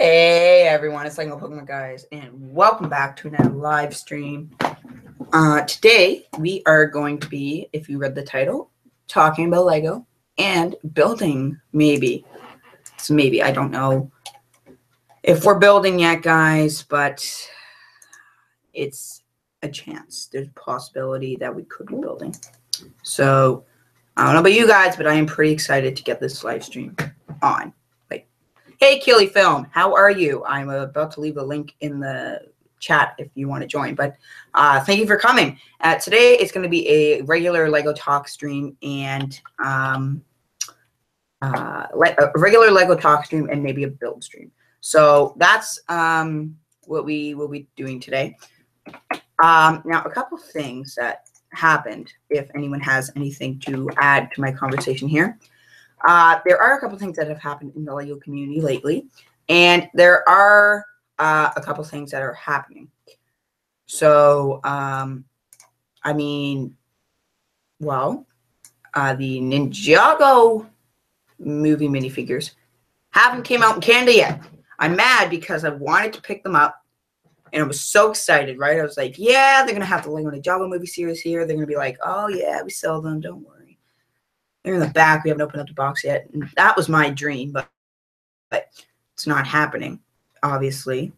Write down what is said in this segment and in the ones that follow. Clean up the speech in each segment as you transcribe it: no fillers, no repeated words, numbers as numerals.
Hey everyone, it's Lego Pokemon guys, and welcome back to another live stream. Today we are going to be, if you read the title, talking about Lego and building. Maybe I don't know if we're building yet, guys, but it's a chance. There's a possibility that we could be building. So I don't know about you guys, but I am pretty excited to get this live stream on. Hey, Keely Film, how are you? I'm about to leave a link in the chat if you want to join, but thank you for coming. Today, it's going to be a regular Lego Talk stream and a regular Lego Talk stream and maybe a build stream. So that's what we will be doing today. Now, a couple things that happened, if anyone has anything to add to my conversation here. There are a couple things that have happened in the Lego community lately, and there are a couple things that are happening. So, the Ninjago movie minifigures haven't came out in Canada yet. I'm mad because I wanted to pick them up, and I was so excited, right? I was like, yeah, they're going to have the Lego Ninjago movie series here. They're going to be like, oh, yeah, we sell them, don't worry. They're in the back. We haven't opened up the box yet. And that was my dream, but it's not happening. Obviously,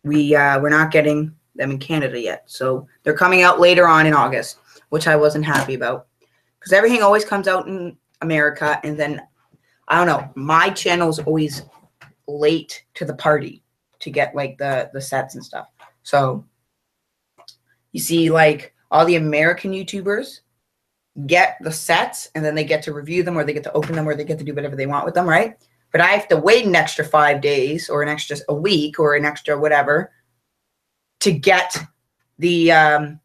we're not getting them in Canada yet. So they're coming out later on in August, which I wasn't happy about because everything always comes out in America, and then I don't know. My channel is always late to the party to get like the sets and stuff. So you see, like all the American YouTubers get the sets and then they get to review them, or they get to open them, or they get to do whatever they want with them, right? But I have to wait an extra 5 days or an extra a week or an extra whatever to get the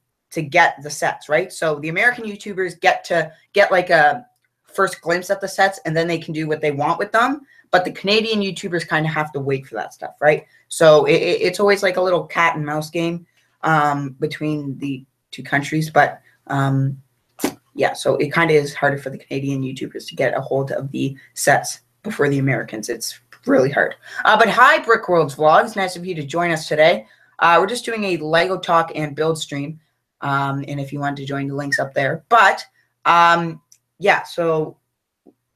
sets, right? So the American YouTubers get like a first glimpse at the sets, and then they can do what they want with them. But the Canadian YouTubers kind of have to wait for that stuff, right? So it's always like a little cat and mouse game between the two countries, but yeah, so it kind of is harder for the Canadian YouTubers to get a hold of the sets before the Americans. It's really hard. But hi, Brick World's Vlogs. Nice of you to join us today. We're just doing a Lego Talk and build stream, and if you want to join, the link's up there. But yeah, so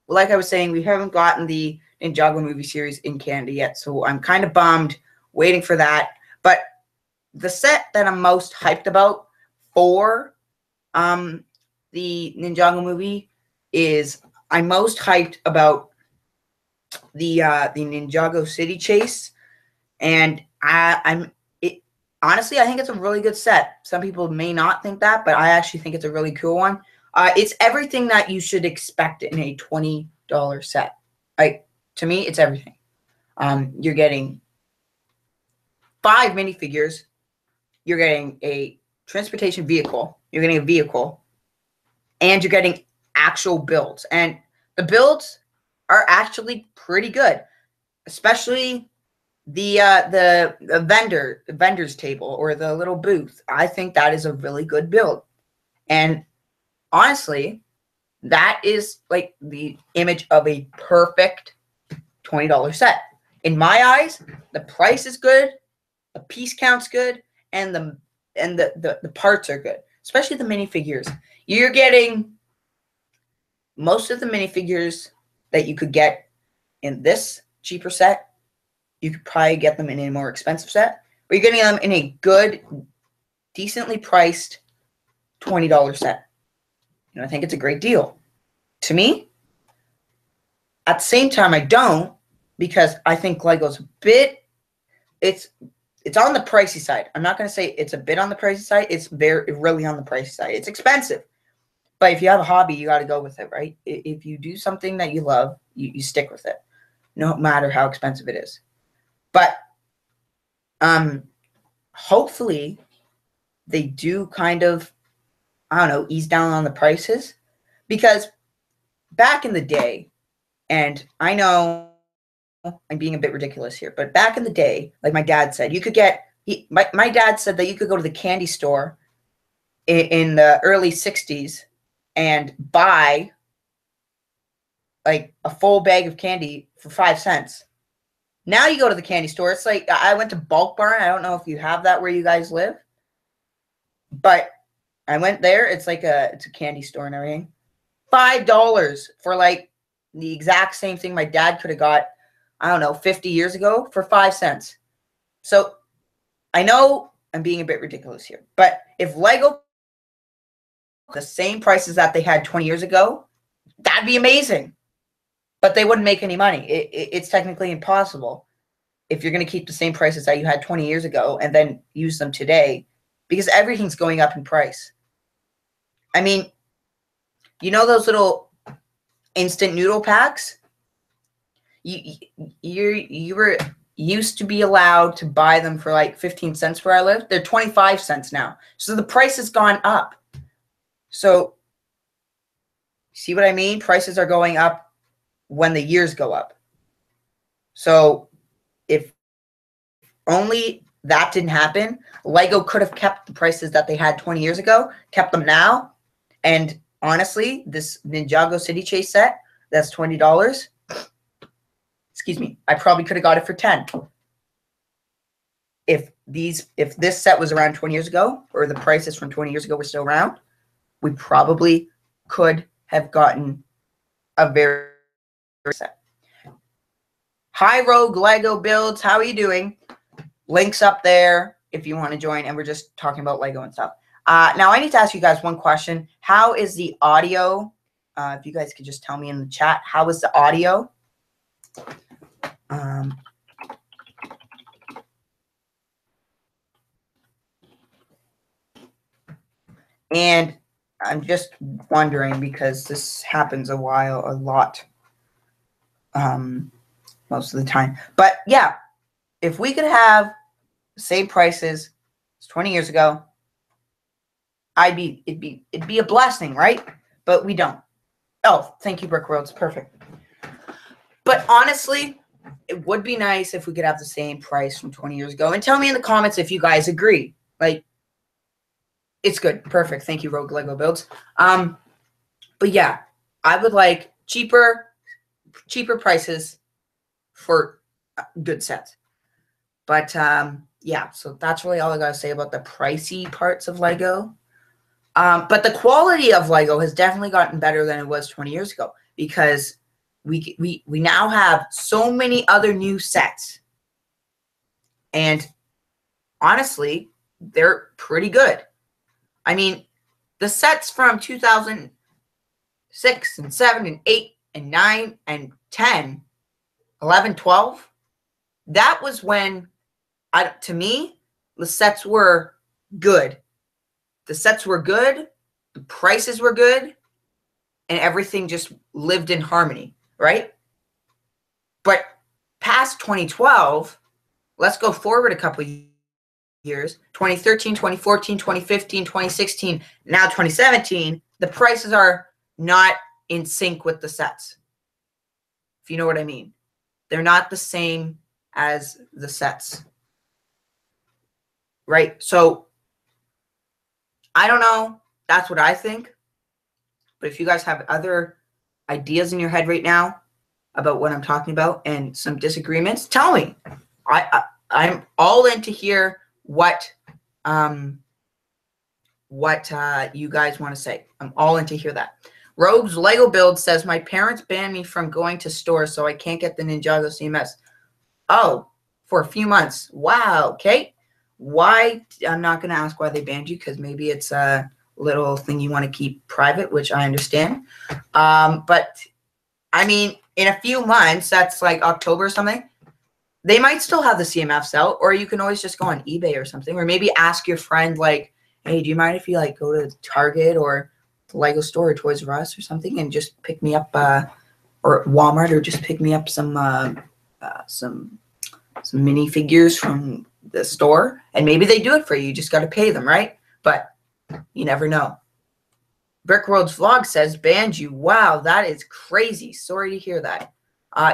like I was saying, we haven't gotten the Ninjago movie series in Canada yet, so I'm kind of bummed, waiting for that. But the set that I'm most hyped about for the Ninjago movie is I'm most hyped about the Ninjago City Chase, and honestly, I think it's a really good set. Some people may not think that, but I actually think it's a really cool one. It's everything that you should expect in a $20 set. Like, to me, it's everything. You're getting 5 minifigures. You're getting a transportation vehicle. You're getting a vehicle. And you're getting actual builds. And the builds are actually pretty good. Especially the vendor's table or the little booth. I think that is a really good build. And honestly, that is like the image of a perfect $20 set. In my eyes, the price is good, the piece count's good, and the parts are good. Especially the minifigures. You're getting most of the minifigures that you could get in this cheaper set. You could probably get them in a more expensive set. Or you're getting them in a good, decently priced $20 set. And I think it's a great deal. To me, at the same time, I don't, because I think Lego's a bit, it's on the pricey side. I'm not going to say it's a bit on the pricey side. It's really on the pricey side. It's expensive. But if you have a hobby, you got to go with it, right? If you do something that you love, you stick with it, no matter how expensive it is. But hopefully they do kind of, I don't know, ease down on the prices. Because back in the day, and I know I'm being a bit ridiculous here, but back in the day, like my dad said, you could get, my dad said that you could go to the candy store in the early 60s and buy like a full bag of candy for 5 cents. Now you go to the candy store. It's like I went to Bulk Barn. I don't know if you have that where you guys live, but I went there. It's like it's a candy store and everything. $5 for like the exact same thing my dad could have got, I don't know, 50 years ago for 5 cents. So I know I'm being a bit ridiculous here, but if Lego the same prices that they had 20 years ago, that'd be amazing. But they wouldn't make any money. It's technically impossible if you're going to keep the same prices that you had 20 years ago and then use them today, because everything's going up in price. I mean, you know those little instant noodle packs? You were used to be allowed to buy them for like 15 cents where I live. They're 25 cents now. So the price has gone up. So see what I mean? Prices are going up when the years go up. So if only that didn't happen, Lego could have kept the prices that they had 20 years ago, kept them now. And honestly, this Ninjago City Chase set, that's $20. Excuse me, I probably could have got it for 10. If this set was around 20 years ago, or the prices from 20 years ago were still around, we probably could have gotten a very set. Hi, Rogue Lego Builds. How are you doing? Links up there if you want to join, and we're just talking about Lego and stuff. Now, I need to ask you guys one question. How is the audio? If you guys could just tell me in the chat, how is the audio? And I'm just wondering, because this happens a lot, most of the time. But yeah, if we could have the same prices as 20 years ago, it'd be a blessing, right? But we don't. Oh, thank you, Brick Worlds. Perfect. But honestly, it would be nice if we could have the same price from 20 years ago. And tell me in the comments if you guys agree. Like, it's good. Perfect. Thank you, Rogue Lego Builds. But yeah, I would like cheaper prices for good sets. But yeah, so that's really all I gotta say about the pricey parts of Lego. But the quality of Lego has definitely gotten better than it was 20 years ago, because we now have so many other new sets. And honestly, they're pretty good. I mean, the sets from 2006 and 7 and 8 and 9 and 10, 11, 12, that was when, to me, the sets were good. The sets were good, the prices were good, and everything just lived in harmony, right? But past 2012, let's go forward a couple of years, 2013, 2014, 2015, 2016, now 2017, the prices are not in sync with the sets. If you know what I mean. They're not the same as the sets. Right? So, I don't know. That's what I think. But if you guys have other ideas in your head right now about what I'm talking about and some disagreements, tell me. I'm all in to hear what you guys want to say. I'm all in to hear that. Rogue's Lego Build says, my parents banned me from going to stores, so I can't get the Ninjago CMS. Oh, for a few months. Wow. Okay. Why? I'm not going to ask why they banned you, because maybe it's a little thing you want to keep private, which I understand. But I mean, in a few months, that's like October or something, they might still have the CMFs out, or you can always just go on eBay or something, or maybe ask your friend, like, hey, do you mind if you like go to Target or the Lego store or Toys R Us or something and just pick me up, or Walmart, or just pick me up some minifigures from the store, and maybe they do it for you. You just got to pay them, right? But you never know. Brick World's Vlog says, banned you. Wow, that is crazy. Sorry to hear that.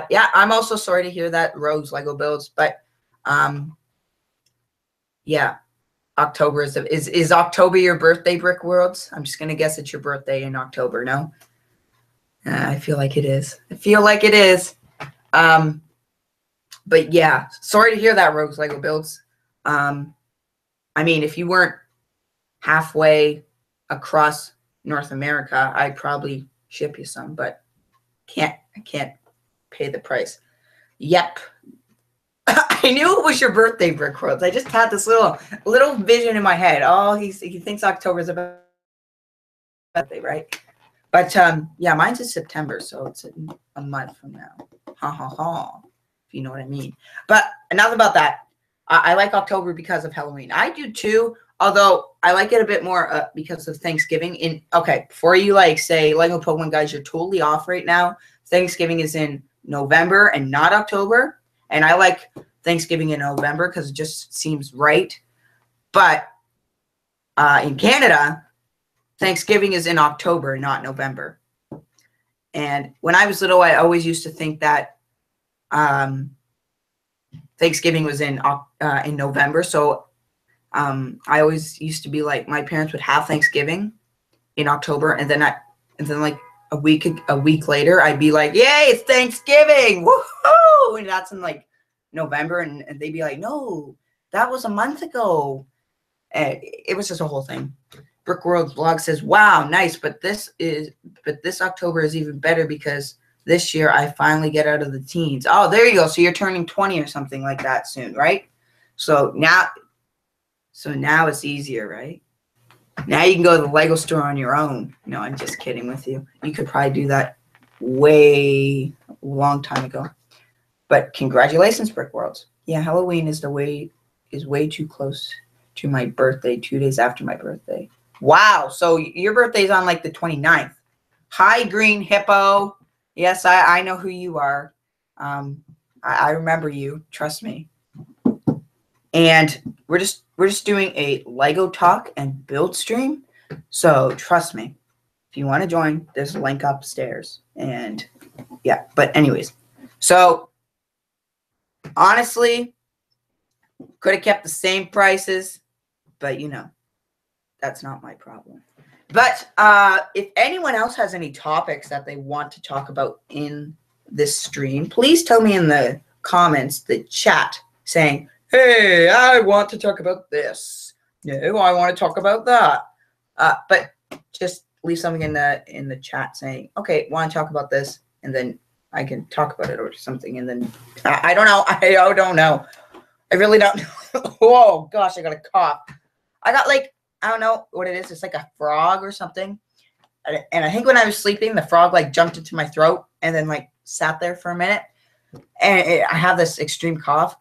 Yeah, I'm also sorry to hear that, Rogue's Lego Builds. But yeah, October is October your birthday, Brick Worlds? I'm just gonna guess it's your birthday in October. No, I feel like it is. I feel like it is. But yeah, sorry to hear that, Rogues Lego Builds. I mean, if you weren't halfway across North America, I'd probably ship you some, but I can't pay the price. Yep. I knew it was your birthday, Brick Worlds. I just had this little vision in my head. Oh, he thinks October's about birthday, right? But yeah, mine's in September, so it's a month from now. Ha ha ha. If you know what I mean. But enough about that. I like October because of Halloween. I do too, although I like it a bit more because of Thanksgiving. Okay, before you like say Lego Pokemon guys, you're totally off right now. Thanksgiving is in November and not October, and I like Thanksgiving in November because it just seems right. But in Canada, Thanksgiving is in October, not November. And when I was little, I always used to think that Thanksgiving was in November. So I always used to be like, my parents would have Thanksgiving in October, and then like a week later, I'd be like, "Yay, it's Thanksgiving! Woohoo!" And that's in like November, and they'd be like, "No, that was a month ago." And it was just a whole thing. Brick World's blog says, "Wow, nice, but this October is even better because this year I finally get out of the teens." Oh, there you go. So you're turning 20 or something like that soon, right? So now it's easier, right? Now you can go to the Lego store on your own. No, I'm just kidding with you. You could probably do that way long time ago. But congratulations, Brick Worlds. Yeah, Halloween is way too close to my birthday, 2 days after my birthday. Wow. So your birthday's on like the 29th. Hi, Green Hippo. Yes, I know who you are. I remember you. Trust me. And we're just doing a Lego talk and build stream. So trust me, if you want to join, there's a link upstairs. And yeah, but anyways, so honestly, could have kept the same prices, but you know, that's not my problem. But if anyone else has any topics that they want to talk about in this stream, please tell me in the comments, the chat, saying, "Hey, I want to talk about this. No, I want to talk about that." But just leave something in the chat saying, "Okay, want to talk about this," and then I can talk about it or something. And then I don't know. I don't know. I really don't know. Whoa, gosh, I got a cough. I got like, I don't know what it is. It's like a frog or something. And I think when I was sleeping, the frog like jumped into my throat and then like sat there for a minute. And I have this extreme cough.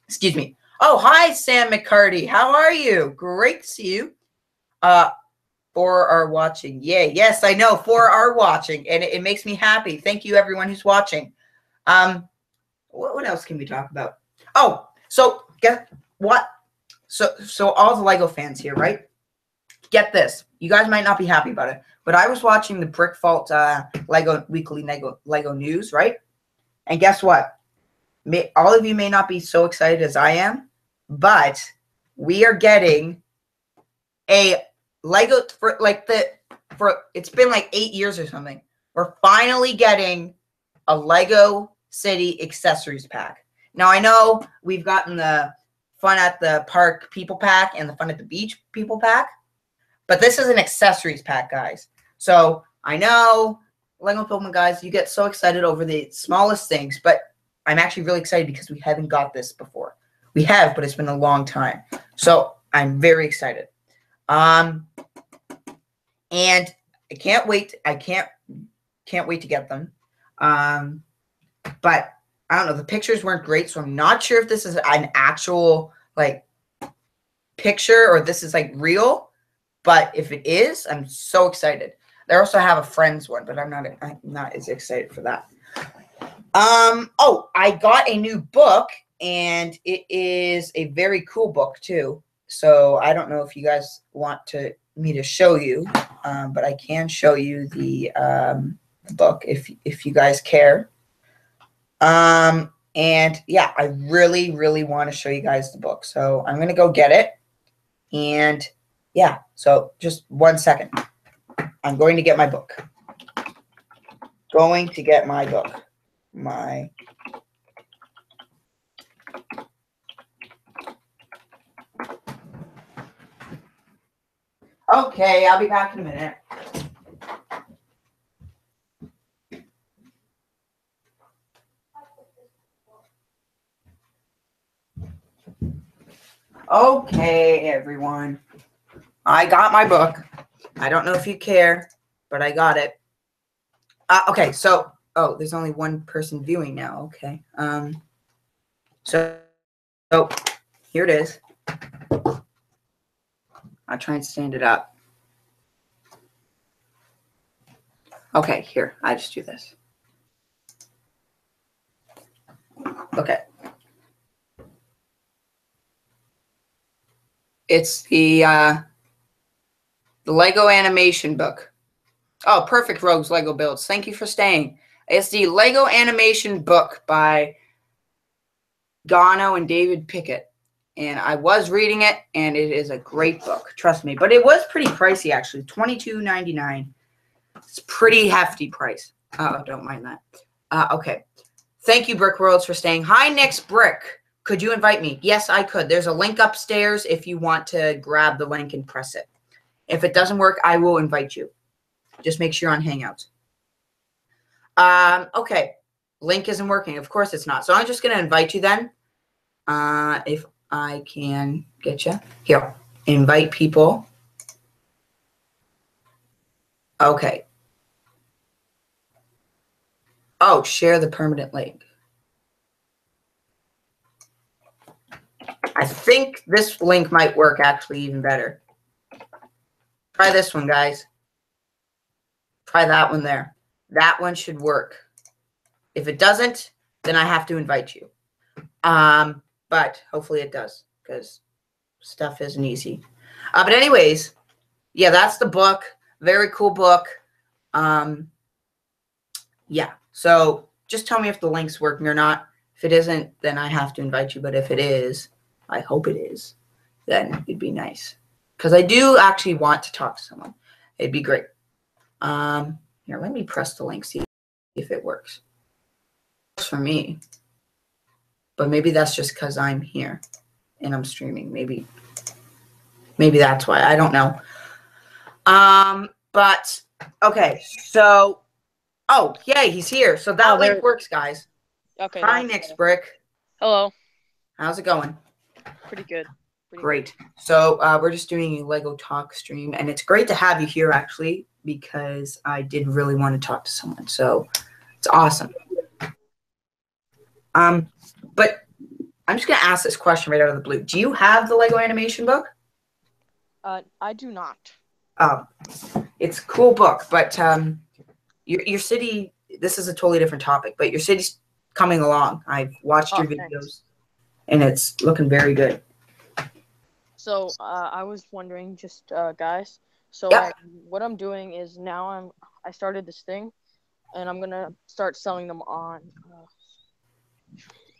Excuse me. Oh, hi, Sam McCarty. How are you? Great to see you. 4 are watching. Yay. Yes, I know. 4 are watching. And it makes me happy. Thank you, everyone who's watching. What else can we talk about? Oh, so guess what? So all the Lego fans here, right? Get this. You guys might not be happy about it, but I was watching the Brick Fault weekly Lego news, right? And guess what? All of you may not be so excited as I am, but we are getting a Lego for it's been like 8 years or something. We're finally getting a Lego City accessories pack. Now I know we've gotten the Fun at the Park people pack and the Fun at the Beach people pack, but this is an accessories pack, guys. So I know, Lego Pokemon guys, you get so excited over the smallest things, but I'm actually really excited because we haven't got this before. We have, but it's been a long time. So I'm very excited. And I can't wait. I can't wait to get them. But I don't know. The pictures weren't great, so I'm not sure if this is an actual like picture or this is like real. But if it is, I'm so excited. They also have a Friends one, but I'm not as excited for that. Oh, I got a new book, and it is a very cool book too. So I don't know if you guys want me to show you, but I can show you the book if you guys care. And yeah, I really, really want to show you guys the book. So I'm going to go get it. And yeah, so just 1 second. I'm going to get my book. my Okay, I'll be back in a minute. Okay, everyone. I got my book. I don't know if you care, but I got it. Okay, so there's only one person viewing now. Okay. So here it is. I'll try and stand it up. Okay, here. I just do this. Okay. It's the Lego animation book. Oh, perfect, Rogues Lego Builds. Thank you for staying. It's the Lego animation book by Gano and David Pickett. And I was reading it, and it is a great book. Trust me. But it was pretty pricey, actually. $22.99. It's a pretty hefty price. Oh, don't mind that. Okay. Thank you, Brick Worlds, for staying. Hi, next Brick. Could you invite me? Yes, I could. There's a link upstairs if you want to grab the link and press it. If it doesn't work, I will invite you. Just make sure you're on Hangouts. Okay. Link isn't working. Of course it's not. So I'm just going to invite you then. If I can get you. Here. Invite people. Okay. Oh, share the permanent link. I think this link might work actually even better. Try this one, guys. Try that one there. That one should work. If it doesn't, then I have to invite you. But hopefully it does, because stuff isn't easy. But anyways, yeah, that's the book. Very cool book. Yeah. So just tell me if the link's working or not. If it isn't, then I have to invite you. But if it is, I hope it is, then it'd be nice. Because I do actually want to talk to someone. It'd be great. Here, let me press the link, see if it works. It works for me. But maybe that's just because I'm here and I'm streaming. Maybe that's why. I don't know. But okay, so yay, he's here. So that link works, guys. Okay. Hi, next Brick. Hello. How's it going? Pretty good. Great. So we're just doing a Lego talk stream, and it's great to have you here actually, because I did really want to talk to someone. So it's awesome. But I'm just gonna ask this question right out of the blue. Do you have the Lego animation book? I do not. Oh, it's a cool book, but your city. This is a totally different topic, but your city's coming along. I've watched your videos, thanks. And it's looking very good. So I was wondering, just guys. So Yep. what I'm doing is now I started this thing, and I'm gonna start selling them on.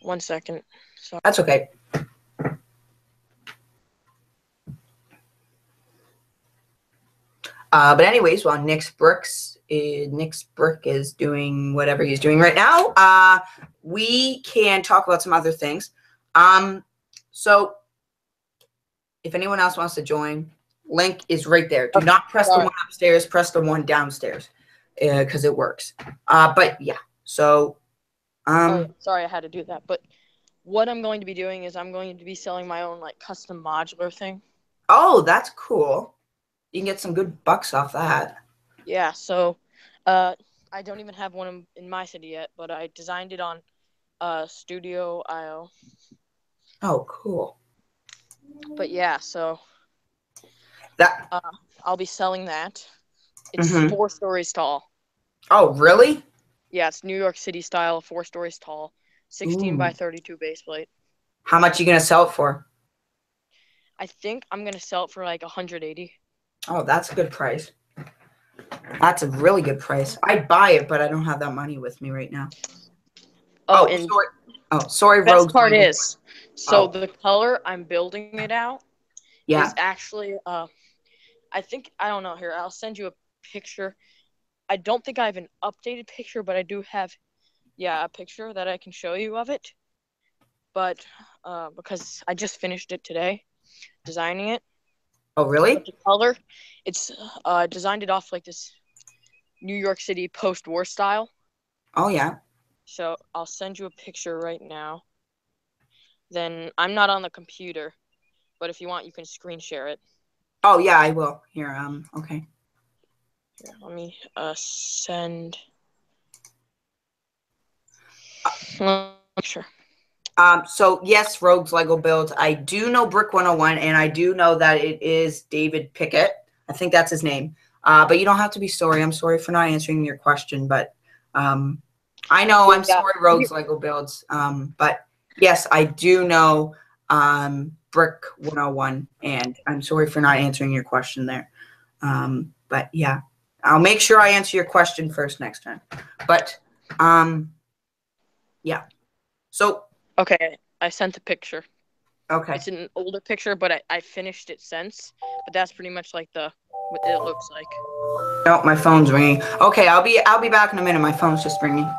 1 second. Sorry. That's okay. But anyways, while Nick Brick is doing whatever he's doing right now, we can talk about some other things. So if anyone else wants to join, link is right there. Do not press the one upstairs, press the one downstairs, because it works. But yeah, so sorry, I had to do that. But what I'm going to be doing is I'm going to be selling my own like custom modular thing. Oh, that's cool. You can get some good bucks off that. Yeah, so I don't even have one in my city yet, but I designed it on Studio.io. Oh, cool. But yeah, so that I'll be selling that. It's 4 stories tall. Oh, really? Yeah, it's New York City style, 4 stories tall, 16 by 32 base plate. How much are you gonna sell it for? I think I'm gonna sell it for like 180. Oh, that's a good price. That's a really good price. I'd buy it, but I don't have that money with me right now. Sorry. Best part is, the color I'm building it out is actually I don't know, here, I'll send you a picture. I don't think I have an updated picture, but I do have Yeah, a picture that I can show you of it. But because I just finished it today, designing it. Oh, really? But the color, it's designed it off like this New York City post-war style. Oh, yeah. So I'll send you a picture right now. Then I'm not on the computer, but if you want, you can screen share it. Oh, yeah, I will. Here, okay. Here, let me send. Sure. So yes, Rogues Lego builds. I do know Brick 101, and I do know that it is David Pickett. I think that's his name. But you don't have to be sorry. I'm sorry for not answering your question, but I know I'm sorry, Rogues Lego builds. But yes, I do know Brick 101, and I'm sorry for not answering your question there. But yeah, I'll make sure I answer your question first next time. But yeah. So okay, I sent a picture. Okay. It's an older picture, but I finished it since. But that's pretty much like what it looks like. No, my phone's ringing. Okay, I'll be back in a minute. My phone's just ringing.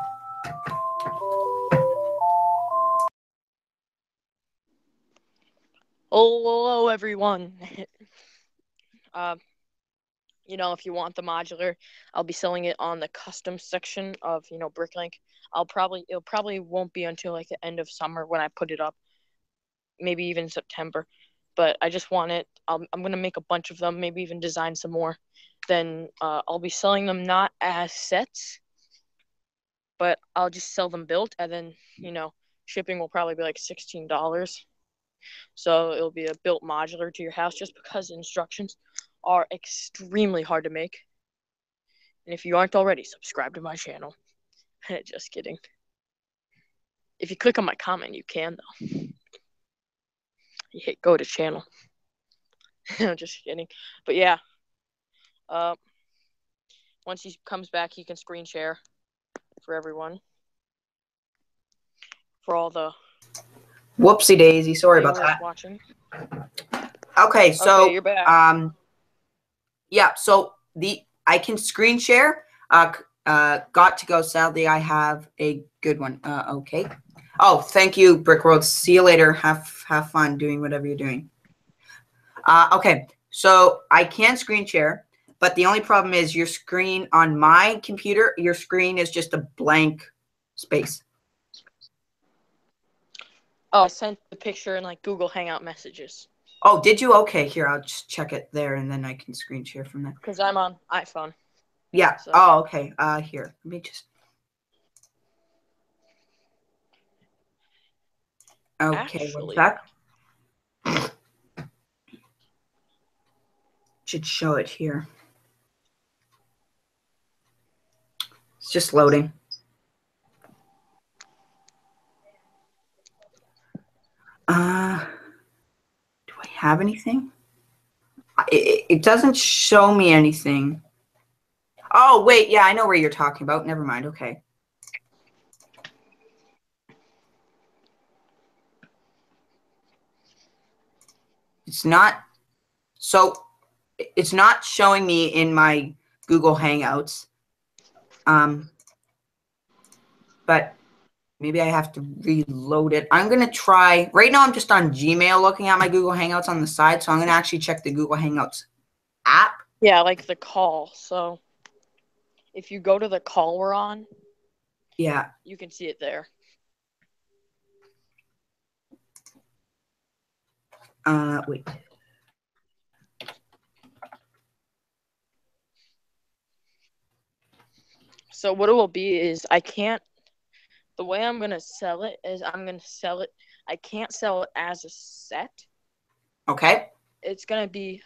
Hello, everyone. If you want the modular, I'll be selling it on the custom section of, Bricklink. It probably won't be until like the end of summer when I put it up, maybe even September. But I just want it. I'm gonna make a bunch of them, maybe even design some more. Then I'll be selling them not as sets, but I'll just sell them built, and then shipping will probably be like $16. So it'll be a built modular to your house, just because the instructions are extremely hard to make. And if you aren't already, subscribe to my channel. Just kidding. If you click on my comment, you can, though. You hit go to channel. Just kidding. But yeah. Once he comes back, he can screen share for everyone. For all the whoopsie daisy. Sorry about that. Watching. Okay, so okay, you're back. Yeah, so I can screen share. Got to go. Sadly, I have a good one. Okay. Oh, thank you, Brick World. See you later. Have fun doing whatever you're doing. Okay, so I can screen share, but the only problem is your screen on my computer, your screen is just a blank space. Oh, I sent the picture in like Google Hangout messages. Oh, did you? Okay, here, I'll just check it there, and then I can screen share from there. Because I'm on iPhone. Yeah. So. Oh, okay. Here, let me just. Okay, actually, one sec. Should show it here. It's just loading. Do I have anything? It doesn't show me anything. Oh, wait. Yeah, I know where you're talking about. Never mind. Okay. It's not. So it's not showing me in my Google Hangouts. But maybe I have to reload it. I'm going to try. Right now, I'm just on Gmail looking at my Google Hangouts on the side. So I'm going to actually check the Google Hangouts app. Yeah, like the call. So if you go to the call we're on, yeah, you can see it there. Wait. So what it will be is the way I'm going to sell it is I can't sell it as a set. Okay. It's going to be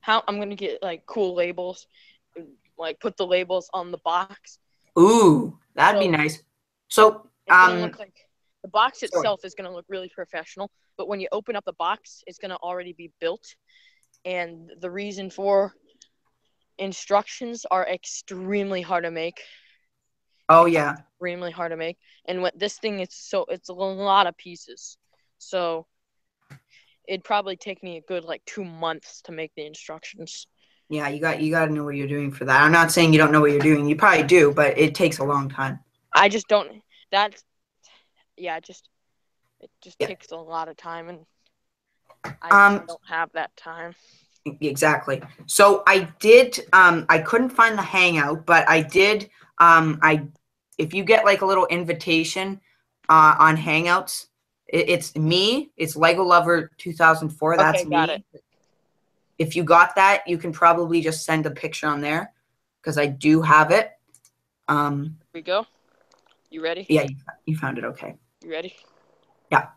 how I'm going to get like cool labels, like put the labels on the box. Ooh, that'd be nice. So, it's going to look like the box itself is going to look really professional, but when you open up the box, it's going to already be built. And the reason for instructions are extremely hard to make. Oh, yeah. Extremely hard to make. And what this thing is, it's a lot of pieces. So it'd probably take me a good 2 months to make the instructions. Yeah, you got to know what you're doing for that. I'm not saying you don't know what you're doing. You probably do, but it takes a long time. I just don't. that's yeah, it just Yeah. takes a lot of time, and I don't have that time. Exactly. So I did, I couldn't find the Hangout, but I did, if you get like a little invitation on Hangouts, it's me, it's Lego Lover 2004, that's Okay, got it. me. If you got that, you can probably just send a picture on there because I do have it. Here we go. You ready? Yeah, you found it. Okay. You ready? Yeah.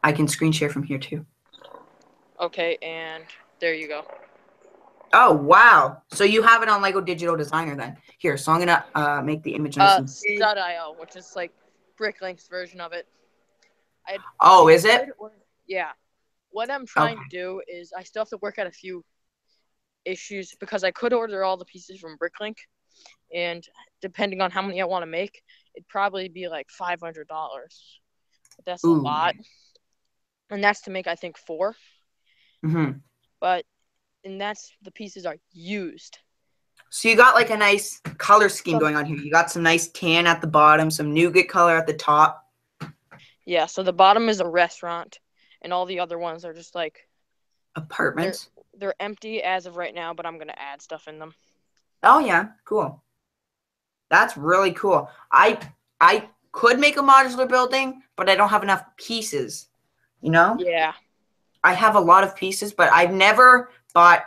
I can screen share from here too. Okay, and there you go. Oh, wow. So you have it on Lego Digital Designer then. Here, so I'm going to make the image nice and big. Stud.io, which is like Bricklink's version of it. Oh, is it? Yeah. What I'm trying to do is I still have to work out a few issues because I could order all the pieces from Bricklink, and depending on how many I want to make, it'd probably be like $500. But that's a lot. And that's to make, I think, 4. Mm-hmm. But, and that's, the pieces are used. So you got like a nice color scheme going on here. You got some nice tan at the bottom, some nougat color at the top. Yeah, so the bottom is a restaurant, and all the other ones are just like apartments. They're empty as of right now, but I'm gonna add stuff in them. Oh yeah, cool. That's really cool. I could make a modular building, but I don't have enough pieces. You know? Yeah. I have a lot of pieces, but I've never bought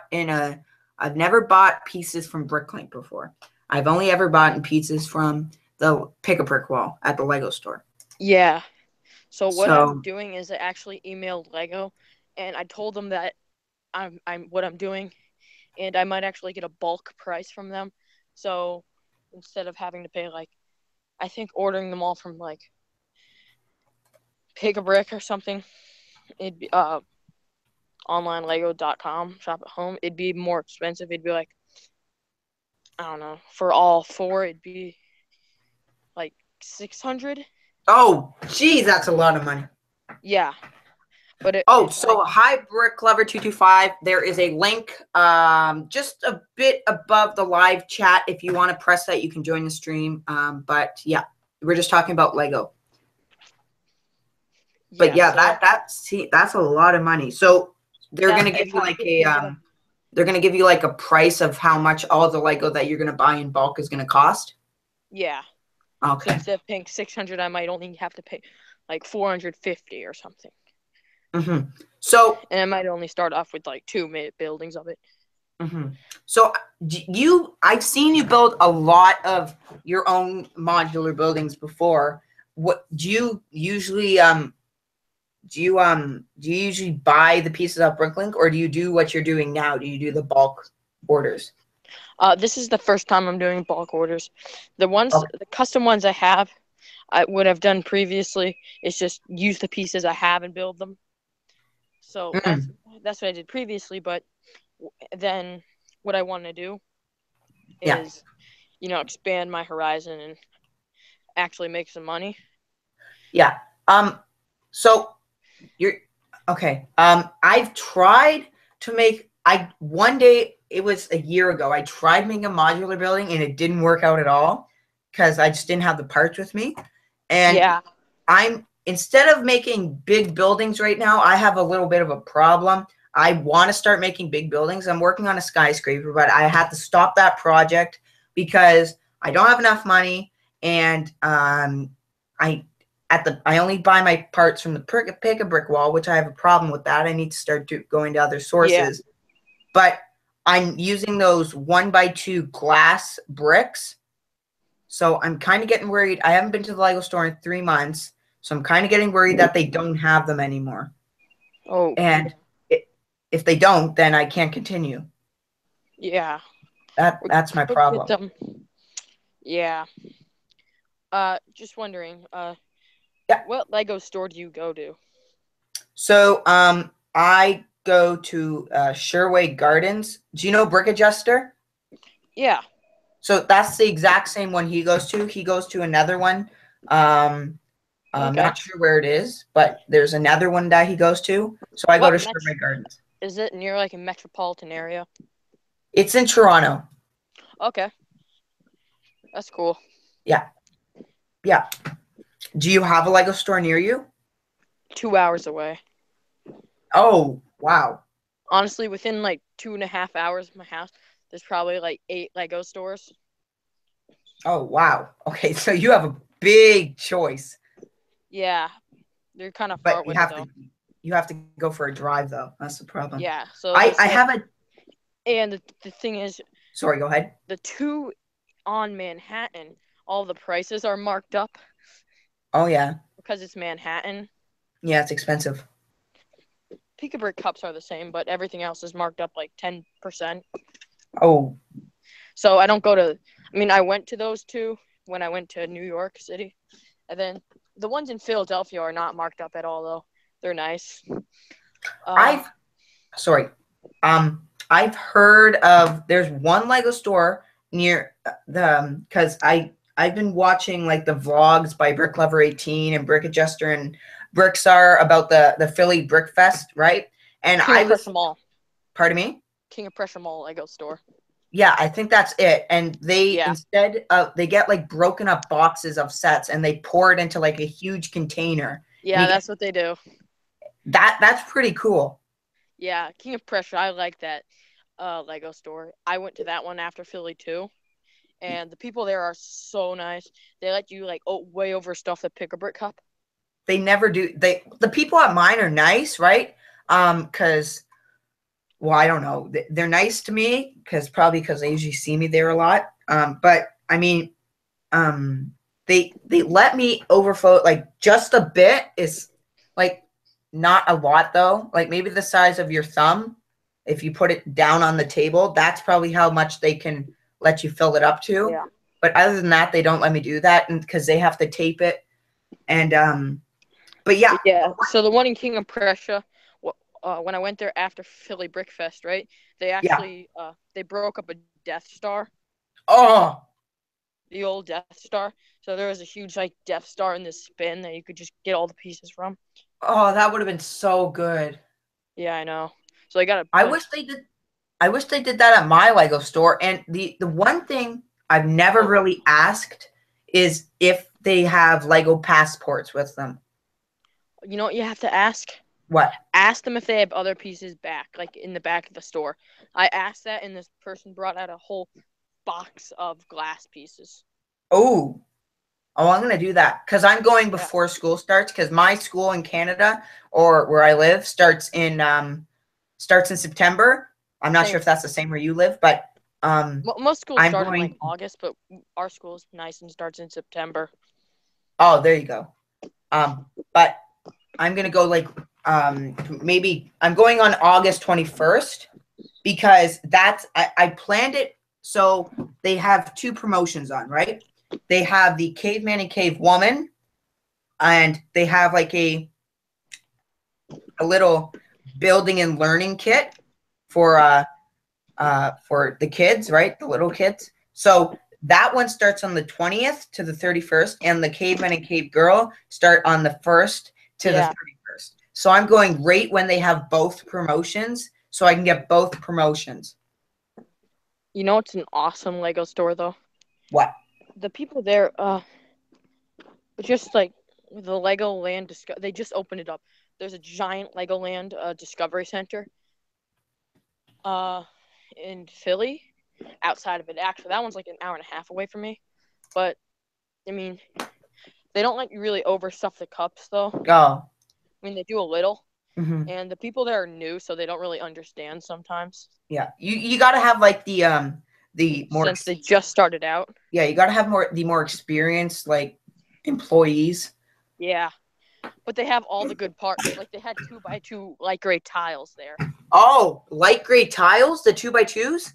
pieces from Bricklink before. I've only ever bought pieces from the Pick-a-Brick wall at the Lego store. Yeah. So what I'm doing is I actually emailed Lego, and I told them that I'm what I'm doing, and I might actually get a bulk price from them. So instead of having to pay, like, I think ordering them all from like Pick-a-Brick or something, it'd be onlinelego.com, shop at home, it'd be more expensive. It'd be like, I don't know, for all 4 it'd be like 600. Oh, geez, that's a lot of money. Yeah. But so hi Brick Lover 225. There is a link just a bit above the live chat. If you want to press that, you can join the stream. But yeah, we're just talking about Lego. But yeah, that's a lot of money. So they're gonna give you like they're gonna give you like a price of how much all the Lego that you're gonna buy in bulk is gonna cost. Yeah. Okay. So instead of paying 600, I might only have to pay like 450 or something. Mm-hmm. So, and I might only start off with like 2 buildings of it. Mm-hmm. So I've seen you build a lot of your own modular buildings before. What do you usually buy the pieces off Bricklink, or do you do what you're doing now? Do you do the bulk orders? This is the first time I'm doing bulk orders. The custom ones I would have done previously is just use the pieces I have and build them. So that's what I did previously. But then what I want to do is, expand my horizon and actually make some money. Yeah. So you're okay. I've tried to make. One day, it was a year ago, I tried making a modular building and it didn't work out at all because I just didn't have the parts with me. And instead of making big buildings right now, I have a little bit of a problem. I want to start making big buildings. I'm working on a skyscraper, but I had to stop that project because I don't have enough money, and I only buy my parts from the Pick-a-Brick wall, which I have a problem with that. I need to start going to other sources. Yeah. But I'm using those 1x2 glass bricks. So I'm kind of getting worried. I haven't been to the Lego store in 3 months. So I'm kind of getting worried that they don't have them anymore. Oh. And if they don't, then I can't continue. Yeah. That's my problem. Yeah. Just wondering, what Lego store do you go to? So I go to Sherway Gardens. Do you know Brick Adjuster? Yeah. So that's the exact same one he goes to. He goes to another one. I'm not sure where it is, but there's another one that he goes to. So I go to Sherway Gardens. Is it near like a metropolitan area? It's in Toronto. Okay. That's cool. Yeah. Yeah. Do you have a Lego store near you? 2 hours away. Oh, wow. Honestly, within like 2.5 hours of my house, there's probably like 8 Lego stores. Oh, wow. Okay, so you have a big choice, Yeah, they're kind of far but away though. you have to go for a drive though. That's the problem. Yeah, so I like, have a and the thing is, sorry, go ahead. the two on Manhattan, all the prices are marked up Oh yeah. because it's Manhattan. Yeah, it's expensive. Pick-a-brick cups are the same, but everything else is marked up like 10%. Oh, So I don't go to. I mean, I went to those two when I went to New York City, and then the ones in Philadelphia are not marked up at all, though. They're nice. I've sorry. I've heard of there's one Lego store near the because I've been watching like the vlogs by Brick Lover 18 and Brick Adjuster and Bricksar about the Philly Brick Fest, right? And King I of was Prussia Mall. pardon me? King of Prussia Mall Lego store. Yeah, I think that's it. And they Yeah. instead they get like broken up boxes of sets and they pour it into like a huge container. Yeah, that's what they do. That's pretty cool. Yeah, King of Prussia. I like that Lego store. I went to that one after Philly too, and the people there are so nice. They let you like way overstuff the pick-a-brick cup. They never do. The people at mine are nice, right? Because well, I don't know. They're nice to me probably because they usually see me there a lot. But I mean, they let me overflow like just a bit. Is like not a lot though. Like maybe the size of your thumb. If you put it down on the table, that's probably how much they can let you fill it up to. Yeah. But other than that, they don't let me do that, and because they have to tape it. And but yeah. Yeah. So the one in King of Prussia, when I went there after Philly Brick Fest, right? They actually they broke up a Death Star. Oh. The old Death Star. So there was a huge like Death Star in this spin that you could just get all the pieces from. Oh, that would have been so good. Yeah, I know. So I got a I bunch. wish they did. I wish they did that at my Lego store. And the one thing I've never really asked is if they have Lego passports with them. You know what you have to ask? What? Ask them if they have other pieces back, like in the back of the store. I asked that, and this person brought out a whole box of glass pieces. Oh, I'm gonna do that because I'm going before school starts. Because my school in Canada or where I live starts in September. I'm not sure if that's the same where you live, but most schools start in like August, but our school is nice and starts in September. Oh, there you go. But I'm gonna go like maybe I'm going on August 21st because I planned it so they have two promotions on, right? They have the Caveman and Cave Woman, and they have like a little building and learning kit for the kids, right? The little kids. So that one starts on the 20th to the 31st, and the Caveman and Cave Girl start on the 1st to the 31st. So I'm going right when they have both promotions, so I can get both promotions. You know it's an awesome Lego store though? What? The people there, just like the Legoland, they just opened it up. There's a giant Legoland Discovery Center in Philly, outside of it. Actually, that one's like an hour and a half away from me. But, I mean, they don't let you really overstuff the cups, though. Oh. I mean, they do a little. Mm-hmm. And the people there are new, so they don't really understand sometimes. Yeah, you got to have like the more since they just started out. Yeah, you got to have more experienced like employees. Yeah, but they have all the good parts. Like they had 2x2 light gray tiles there. Oh, light gray tiles, the 2x2s.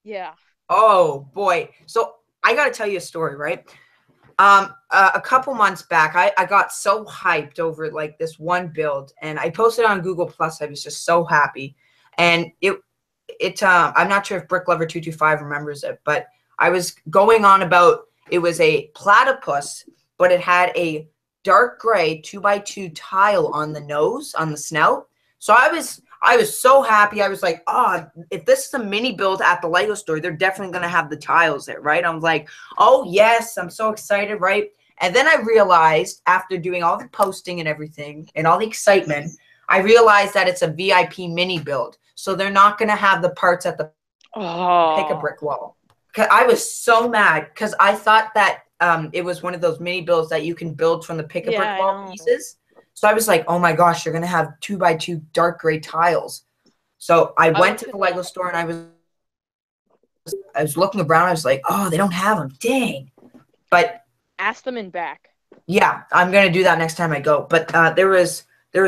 Yeah. Oh boy, so I got to tell you a story, right? A couple months back, I got so hyped over like this one build, and I posted on Google Plus. I was just so happy, and I'm not sure if Brick Lover 225 remembers it, but I was going on about it was a platypus, but it had a dark gray 2x2 tile on the nose, on the snout. So I was so happy. I was like, oh, if this is a mini build at the Lego store, they're definitely going to have the tiles there, right? I'm like, oh, yes, I'm so excited, right? And then I realized, after doing all the posting and everything and all the excitement, I realized that it's a VIP mini build. So they're not going to have the parts at the pick a brick wall. I was so mad because I thought that it was one of those mini builds that you can build from the pick a brick wall pieces. So I was like, oh my gosh, you're going to have 2x2 dark gray tiles. So I went to the Lego store and I was looking around. I was like, oh, they don't have them. Dang. But ask them in back. Yeah, I'm going to do that next time I go. But there was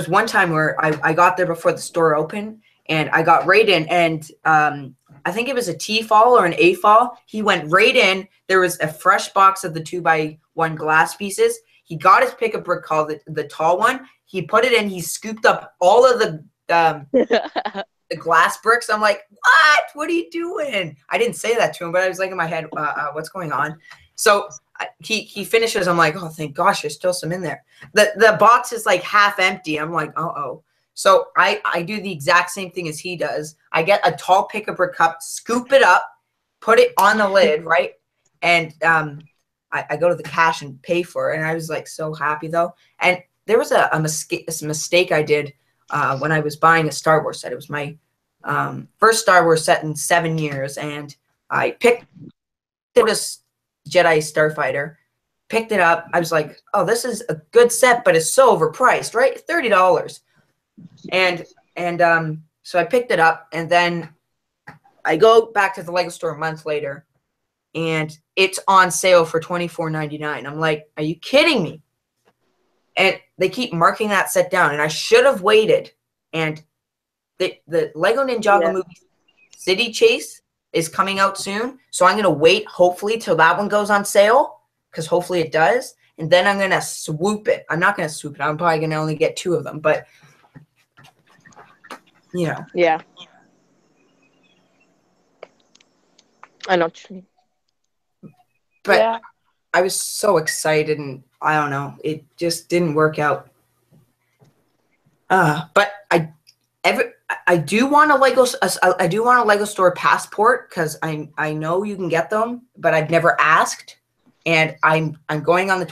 one time where I got there before the store opened, and I got right in, and I think it was a T fall or an A fall. He went right in. There was a fresh box of the 2x1 glass pieces. He got his pick a brick called the tall one. He put it in. He scooped up all of the glass bricks. I'm like, what? What are you doing? I didn't say that to him, but I was like in my head, what's going on? So he finishes. I'm like, oh, thank gosh, there's still some in there. The box is like half empty. I'm like, uh-oh. So I do the exact same thing as he does. I get a tall pick a brick cup, scoop it up, put it on the lid, right? And I go to the cash and pay for it. And I was like so happy though. And there was a mistake I did when I was buying a Star Wars set. It was my first Star Wars set in 7 years. And I picked this Jedi Starfighter, picked it up. I was like, oh, this is a good set, but it's so overpriced, right? $30. And so I picked it up, and then I go back to the Lego store a month later, and it's on sale for $24.99. I'm like, are you kidding me? And they keep marking that set down, and I should have waited. And the Lego Ninjago movie City Chase is coming out soon, so I'm going to wait, hopefully, till that one goes on sale, because hopefully it does, and then I'm going to swoop it. I'm not going to swoop it. I'm probably going to only get 2 of them, but, you know. Yeah. I know what you mean. But yeah. I was so excited, and I don't know, it just didn't work out. But I do want a Lego store passport, because I know you can get them, but I've never asked, and I'm going on the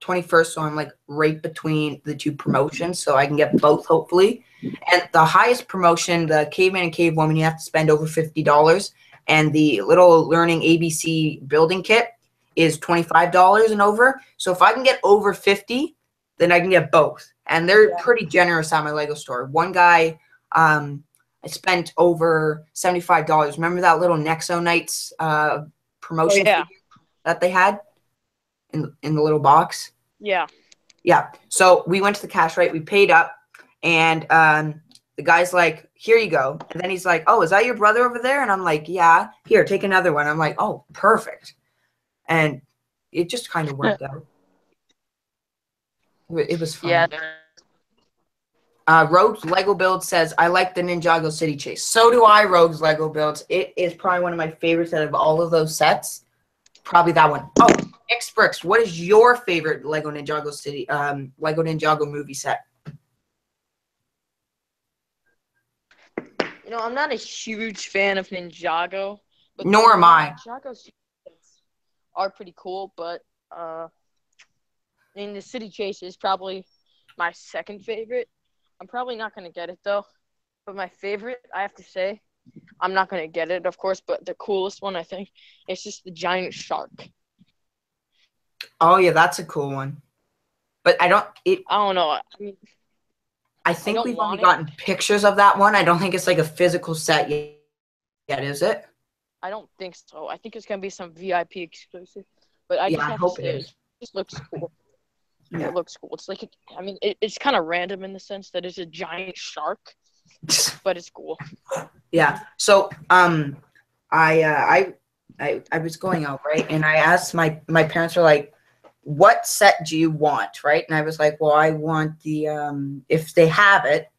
21st, so I'm like right between the 2 promotions, so I can get both hopefully. And the highest promotion, the Caveman and Cave Woman, you have to spend over $50, and the Little Learning ABC building kit is $25 and over. So if I can get over 50, then I can get both, and they're pretty generous at my Lego store. One guy, I spent over $75. Remember that little Nexo Nights promotion that they had in the little box? Yeah. Yeah. So we went to the cash, right? We paid up, and the guy's like, here you go. And then he's like, oh, is that your brother over there? And I'm like, yeah. Here, take another one. I'm like, oh, perfect. And it just kind of worked out. It was fun. Yeah. Rogue's Lego Build says, I like the Ninjago City Chase. So do I, Rogue's Lego Builds. It is probably one of my favorites out of all of those sets. Probably that one. Oh, Brix, what is your favorite Lego Ninjago Lego Ninjago movie set? You know, I'm not a huge fan of Ninjago. But nor am I. Ninjago sets are pretty cool, but I mean, the City Chase is probably my second favorite. I'm probably not going to get it, though. But my favorite, I have to say, I'm not going to get it, of course, but the coolest one, I think, is just the giant shark. Oh, yeah, that's a cool one. But I don't know. I mean, I think we've only gotten pictures of that one. I don't think it's like a physical set yet, is it? I don't think so. I think it's going to be some VIP exclusive. But I hope it is. It just looks cool. Yeah. It looks cool. It's like, it's kind of random in the sense that it's a giant shark, but it's cool. Yeah. So, I was going out, right, and I asked my parents were like, "What set do you want?" Right, and I was like, "Well, I want the if they have it,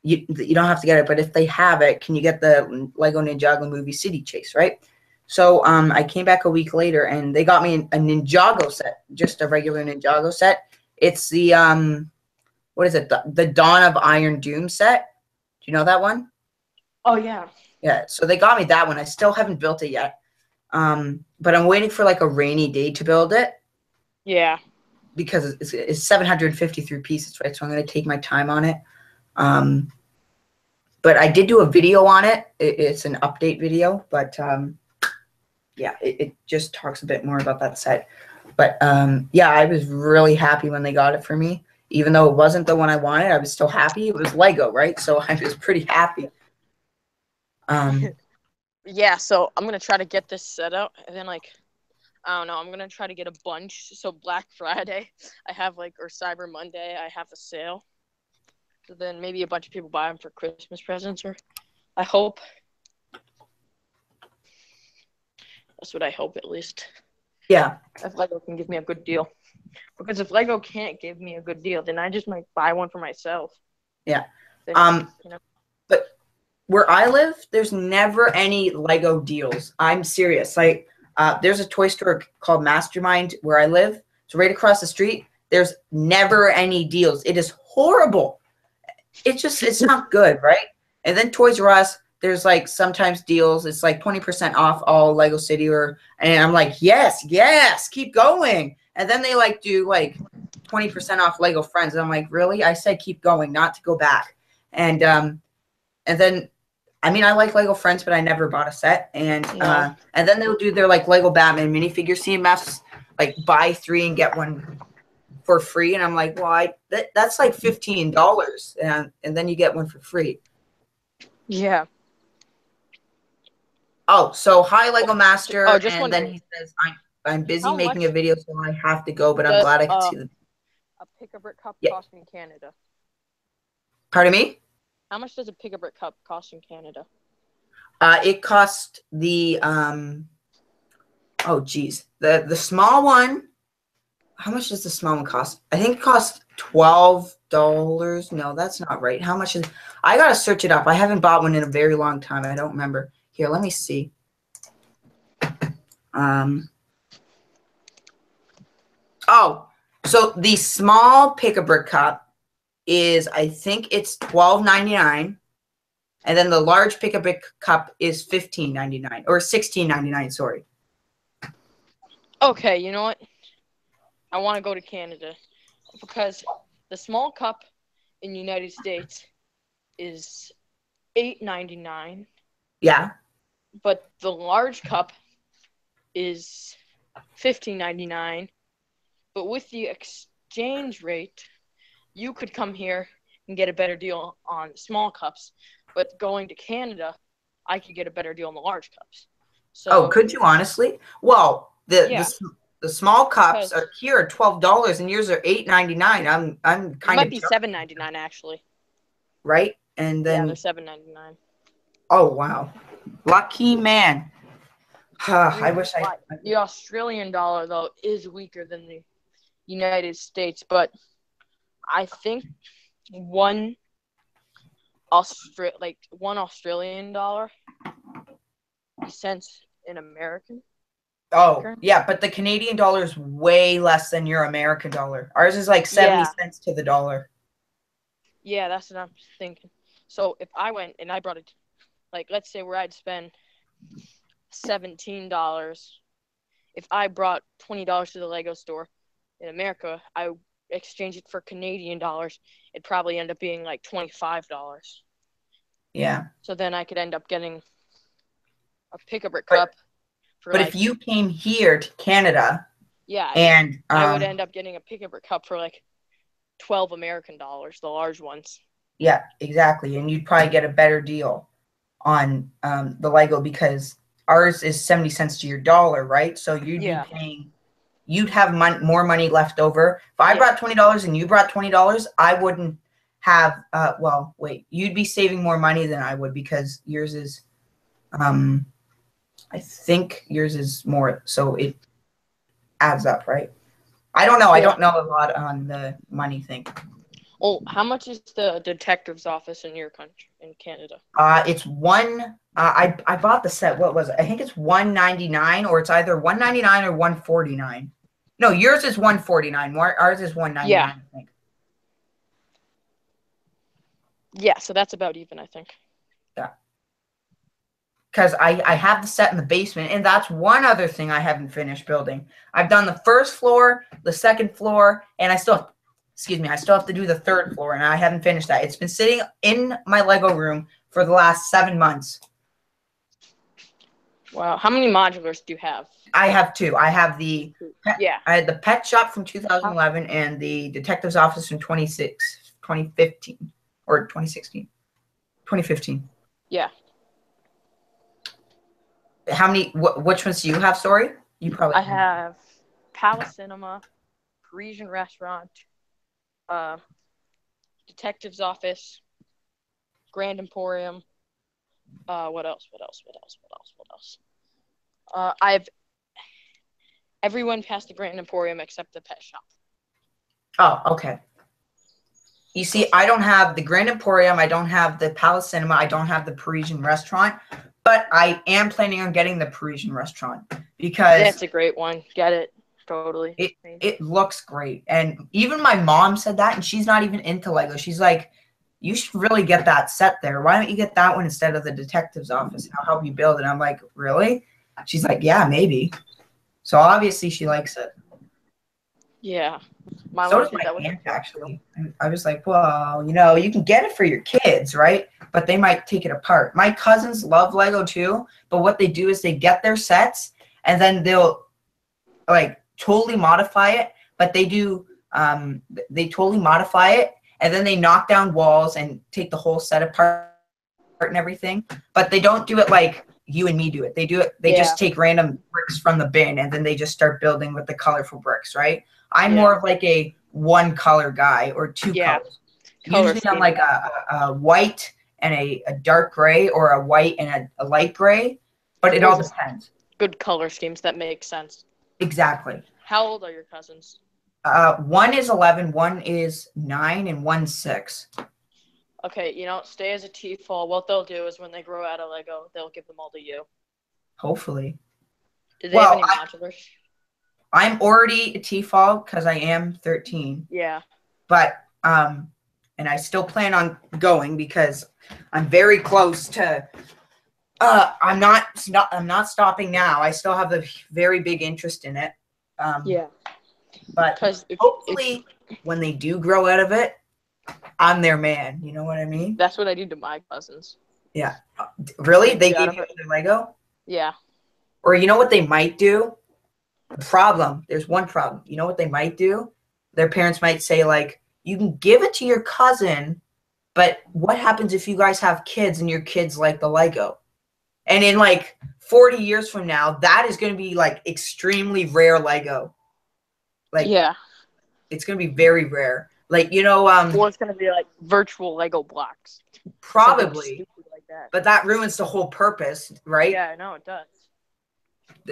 you don't have to get it, but if they have it, can you get the Lego Ninjago movie City Chase?" Right. So I came back a week later, and they got me a Ninjago set, just a regular Ninjago set. It's the what is it? The Dawn of Iron Doom set. Do you know that one? Oh yeah. Yeah. So they got me that one. I still haven't built it yet, but I'm waiting for like a rainy day to build it. Yeah. because it's 753 pieces, right? So I'm going to take my time on it. But I did do a video on it. It's an update video, but yeah, it just talks a bit more about that set. But yeah, I was really happy when they got it for me. Even though it wasn't the one I wanted, I was still happy. It was Lego, right? So I was pretty happy. Yeah, so I'm gonna try to get this set up, and then like, I don't know, I'm gonna try to get a bunch. So Black Friday, I have like, or Cyber Monday, I have a sale. So then maybe a bunch of people buy them for Christmas presents, or I hope. That's what I hope, at least. Yeah. If Lego can give me a good deal. Because if Lego can't give me a good deal, then I just might buy one for myself. Yeah. Then, you know. But where I live, there's never any Lego deals. I'm serious. Like, there's a toy store called Mastermind where I live. It's right across the street. There's never any deals. It is horrible. It's not good, right? And then Toys R Us, there's like sometimes deals. It's like 20% off all Lego City, and I'm like, yes, keep going. And then they like do like 20% off Lego Friends. And I'm like, really? I said keep going, not to go back. And then, I mean, I like Lego Friends, but I never bought a set. And then they'll do their like Lego Batman minifigure CMFs, like buy 3 and get 1 for free. And I'm like, well, that's like $15, and then you get 1 for free. Yeah. Oh, so hi Lego Master. Oh, just and wondering, then he says, I'm busy how making much a video, so I have to go, but I'm does glad I can see them. a Pick-a-Brick cup Yeah. cost in Canada? Pardon me? How much does a Pick-a-Brick cup cost in Canada? It cost the oh geez, the small one. How much does the small one cost? I think it costs $12. No, that's not right. How much is? I gotta search it up. I haven't bought one in a very long time. I don't remember. Here, let me see. Oh, so the small Pick-a-Brick cup is, I think it's $12.99, and then the large Pick-a-Brick cup is $15.99 or $16.99. Sorry. Okay, you know what? I want to go to Canada because the small cup in the United States is $8.99. Yeah. But the large cup is $15.99. But with the exchange rate, you could come here and get a better deal on small cups. But going to Canada, I could get a better deal on the large cups. So, could you honestly? Well, yeah. the small cups are here are $12 and yours are $8.99. I'm kind of. It might be $7.99 actually. Right, and then they're $7.99. Oh wow, lucky man. I wish The Australian dollar though is weaker than the United States, but I think one Australian dollar cents in American. Oh yeah, but the Canadian dollar is way less than your American dollar. Ours is like 70 cents to the dollar. Yeah, that's what I'm thinking. So if I went and I brought it, like let's say where I'd spend $17, if I brought $20 to the Lego store in America, I exchange it for Canadian dollars, it'd probably end up being like $25. Yeah. So then I could end up getting a Pick-a-Brick cup. But if you came here to Canada, and I would end up getting a Pick-a-Brick cup for like 12 American dollars, the large ones. Yeah, exactly. And you'd probably get a better deal on the Lego because ours is 70 cents to your dollar, right? So you'd be paying, you'd have more money left over. If I brought $20 and you brought $20, I wouldn't have, well, wait, you'd be saving more money than I would because yours is, I think yours is more, so it adds up, right? I don't know. I don't know a lot on the money thing. Well, how much is the detective's office in your country, in Canada? It's one. I bought the set. What was it? I think it's $199, or it's either $199 or $149. No, yours is $149. Ours is $199. Yeah. I think. Yeah, so that's about even, I think. Yeah. because I have the set in the basement, and that's one other thing I haven't finished building. I've done the first floor, the second floor, and I still have to do the third floor, and I haven't finished that. It's been sitting in my Lego room for the last 7 months. Wow. How many modulars do you have? I have 2. I have Yeah. I had the pet shop from 2011 and the detective's office from 2015 or 2016. 2015. Yeah. How many? Which ones do you have? Sorry, you probably. I have Palace Cinema, Parisian Restaurant, Detective's Office, Grand Emporium. What else? I have everyone past the Grand Emporium except the pet shop. Oh, okay. You see, I don't have the Grand Emporium. I don't have the Palace Cinema. I don't have the Parisian Restaurant. But I am planning on getting the Parisian Restaurant because that's a great one. Get it. Totally. It looks great. And even my mom said that, and she's not even into Lego. She's like, you should really get that set there. Why don't you get that one instead of the detective's office? And I'll help you build it. I'm like, really? She's like, yeah, maybe. So obviously she likes it. Yeah. So does my aunt, actually. I was like, well, you can get it for your kids, right? But they might take it apart. My cousins love Lego too, but what they do is they get their sets and then they'll like totally modify it, but they totally modify it and then they knock down walls and take the whole set apart and everything. But they don't do it like you and me do it. They just take random bricks from the bin and then they just start building with the colorful bricks, right? I'm more of like a one color guy or two colors. Usually I'm like a white and a dark gray or a white and a light gray, but it all depends. Good color schemes. That makes sense. Exactly. How old are your cousins? One is 11, one is 9, and one's 6. Okay, stay as a T-fall. What they'll do is when they grow out of Lego, they'll give them all to you. Hopefully. Do they have any modulars? I'm already a T-fall because I am 13. Yeah. But and I still plan on going because I'm very close to. I'm not stopping now. I still have a very big interest in it. Yeah. But hopefully, when they do grow out of it, I'm their man. You know what I mean? That's what I do to my cousins. Yeah. Really? They gave you their Lego? Yeah. Or you know what they might do? There's one problem. You know what they might do? Their parents might say, like, you can give it to your cousin, but what happens if you guys have kids and your kids like the Lego? And in like 40 years from now, that is going to be like extremely rare Lego. Like, yeah, it's going to be very rare. Like, or it's going to be like virtual Lego blocks. Probably. Like that. But that ruins the whole purpose, right? Yeah, I know it does.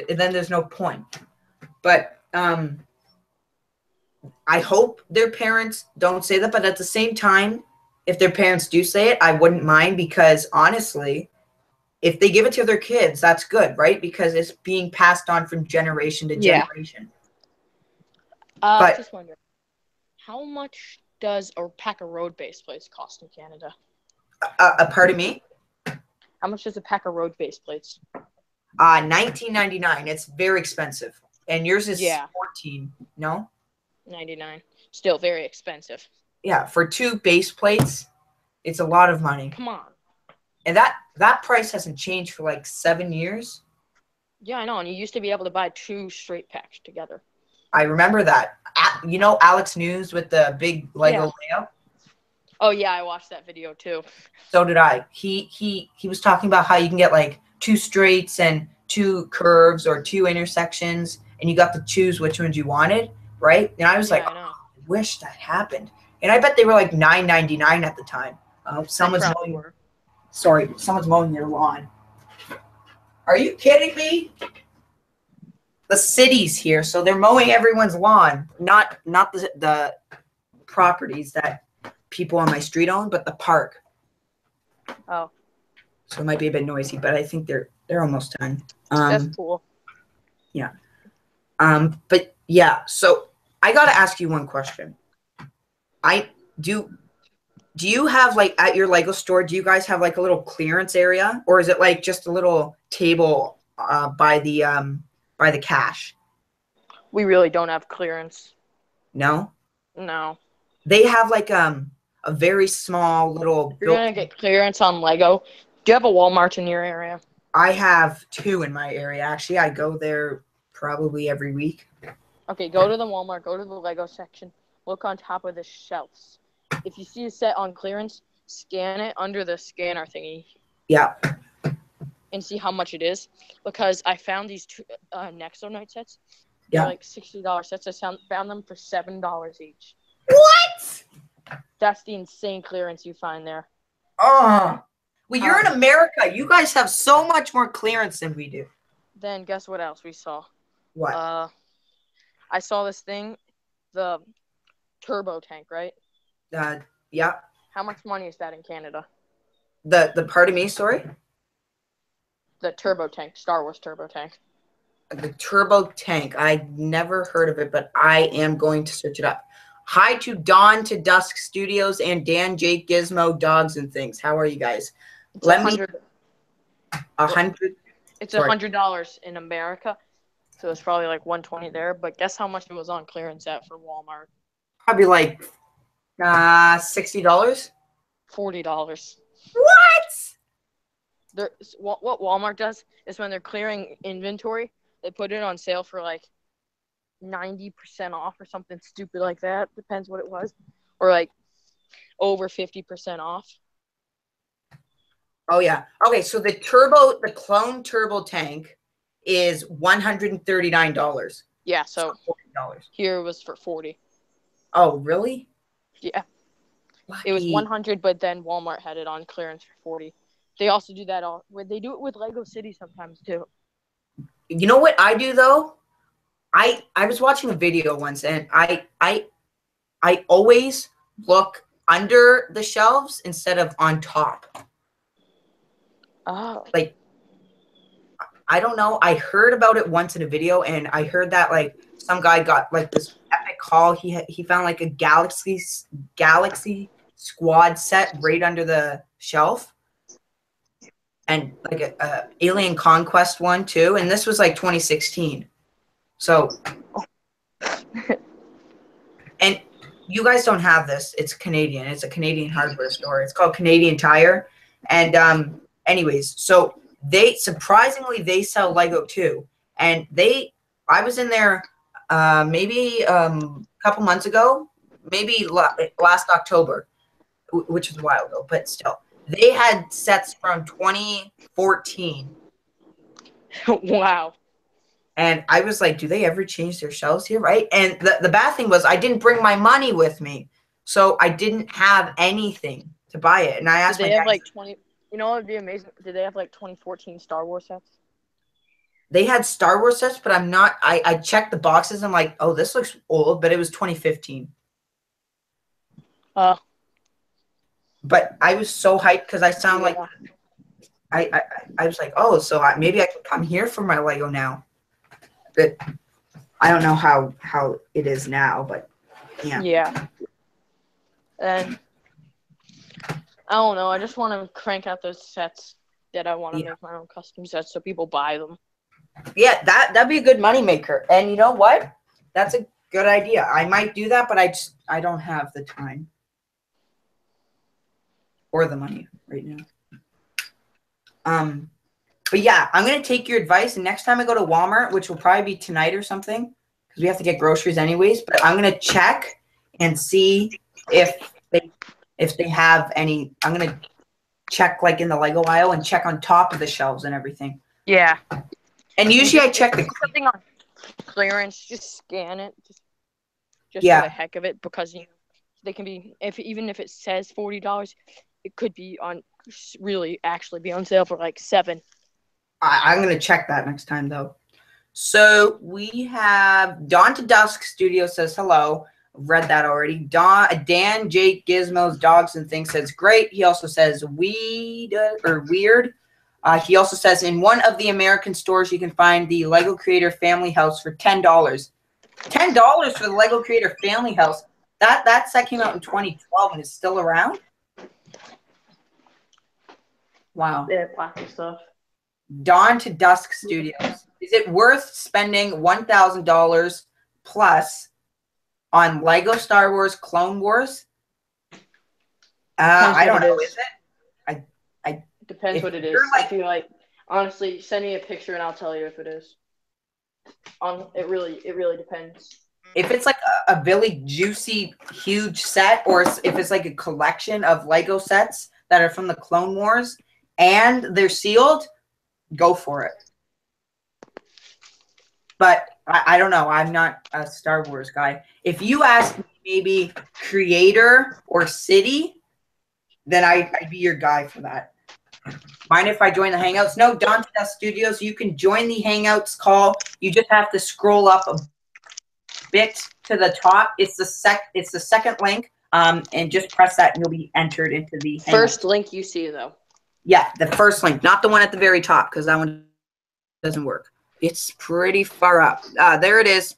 Then there's no point. But I hope their parents don't say that. But at the same time, if their parents do say it, I wouldn't mind because honestly, if they give it to their kids, that's good, right? Because it's being passed on from generation to generation. But just wondering, how much does a pack of road base plates cost in Canada? Pardon me? How much does a pack of road base plates? $19.99. It's very expensive. And yours is $14, no? $99. Still very expensive. Yeah, for 2 base plates, it's a lot of money. Come on. And that price hasn't changed for like 7 years. Yeah, I know. And you used to be able to buy 2 straight packs together. I remember that. Alex News with the big Lego layout? Oh, yeah, I watched that video too. So did I. He was talking about how you can get like 2 straights and 2 curves or 2 intersections, and you got to choose which ones you wanted, right? And I was like, I wish that happened. And I bet they were like $9.99 at the time. Someone's mowing their lawn. Are you kidding me? The city's here, so they're mowing everyone's lawn, not the properties that people on my street own, but the park. Oh. So it might be a bit noisy, but I think they're almost done. That's cool. Yeah. But yeah, so I got to ask you one question. Do you have like at your Lego store, do you guys have like a little clearance area, or is it like just a little table by the cash? We really don't have clearance. No? No. They have like a very small little If you're gonna get clearance on Lego, do you have a Walmart in your area? I have 2 in my area. Actually, I go there probably every week. Okay, go to the Walmart, go to the Lego section, look on top of the shelves. If you see a set on clearance, scan it under the scanner thingy. Yeah. And see how much it is. Because I found these 2 Nexo Night sets. Yeah. They're like $60 sets. I found them for $7 each. What? That's the insane clearance you find there. Oh. Well, you're in America. You guys have so much more clearance than we do. Then guess what else we saw? What? I saw this thing, the turbo tank, right? Yeah. How much money is that in Canada? The pardon me, sorry? The turbo tank, Star Wars turbo tank. The turbo tank. I never heard of it, but I am going to search it up. Hi to Dawn to Dusk Studios and Dan, Jake, Gizmo, Dogs and Things. How are you guys? It's Let me. 100. It's Sorry. $100 in America, so it's probably like $120 there. But guess how much it was on clearance at for Walmart? Probably like $60. $40. What? What Walmart does is when they're clearing inventory, they put it on sale for like 90% off or something stupid like that. Depends what it was, or like over 50% off. Oh yeah. Okay, so the clone turbo tank is $139. Yeah, so $40. here it was for 40. Oh, really? Yeah. Lucky. It was 100, but then Walmart had it on clearance for 40. They also do that they do it with Lego City sometimes too. You know what I do though? I was watching a video once and I always look under the shelves instead of on top. Oh. Like, I don't know. I heard about it once in a video, and I heard that like some guy got like this epic haul. He found like a Galaxy Squad set right under the shelf, and like a Alien Conquest one too. And this was like 2016. So, and you guys don't have this. It's Canadian. It's a Canadian hardware store. It's called Canadian Tire, and anyways, so they surprisingly they sell Lego too, and I was in there maybe a couple months ago, maybe last October, which was a while ago, but still they had sets from 2014. Wow. And I was like, do they ever change their shelves here, right? And the bad thing was I didn't bring my money with me, so I didn't have anything to buy it. And I asked Did they have like 20? You know what would be amazing? Did they have like 2014 Star Wars sets? They had Star Wars sets, but I'm not. I checked the boxes. I'm like, oh, this looks old, but it was 2015. But I was so hyped because I sound like I was like, oh, so maybe I can come here for my Lego now. But I don't know how it is now, but yeah. Yeah. And I don't know. I just want to crank out those sets that I want to make my own custom sets so people buy them. Yeah, that'd be a good moneymaker. And you know what? That's a good idea. I might do that, but I don't have the time or the money right now. But yeah, I'm gonna take your advice, and next time I go to Walmart, which will probably be tonight or something, because we have to get groceries anyways. But I'm gonna check and see if they have any. I'm gonna check like in the Lego aisle and check on top of the shelves and everything. Yeah. And usually I check the something on clearance. Just scan it, just for the heck of it, because they can be even if it says $40, it could be actually be on sale for like $7. I'm going to check that next time, though. So we have Dawn to Dusk Studio says hello. Read that already. Dan, Jake, Gizmos, Dogs and Things says great. He also says weird. He also says in one of the American stores you can find the Lego Creator Family House for $10. $10 for the Lego Creator Family House. That set came out in 2012 and is still around? Wow. Yeah, plastic stuff. Dawn to Dusk Studios. Is it worth spending $1,000 plus on Lego Star Wars Clone Wars? I don't know. Is it? I Depends what it is. Like, if you like, honestly, send me a picture and I'll tell you if it is. It really depends. If it's like a really juicy, huge set, or if it's like a collection of Lego sets that are from the Clone Wars and they're sealed, go for it. But I don't know. I'm not a Star Wars guy. If you ask me maybe creator or city, then I'd be your guy for that. Mind if I join the Hangouts? No, Dawn to Dusk Studios. You can join the Hangouts call. You just have to scroll up a bit to the top. It's the second link. And just press that, and you'll be entered into the first link you see, though. Yeah, the first link, not the one at the very top, because that one doesn't work. It's pretty far up. There it is.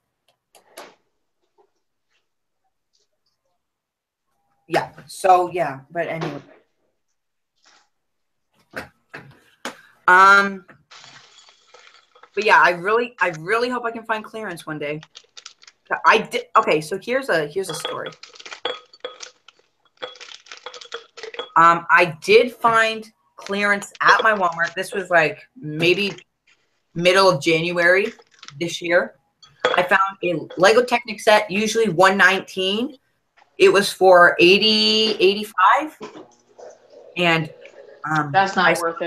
Yeah. So yeah, but anyway. But yeah, I really hope I can find clearance one day. I did. Okay, so here's a story. I did find clearance at my Walmart. This was like maybe middle of January this year. I found a Lego Technic set, usually $119. It was for $80, $85, and that's not worth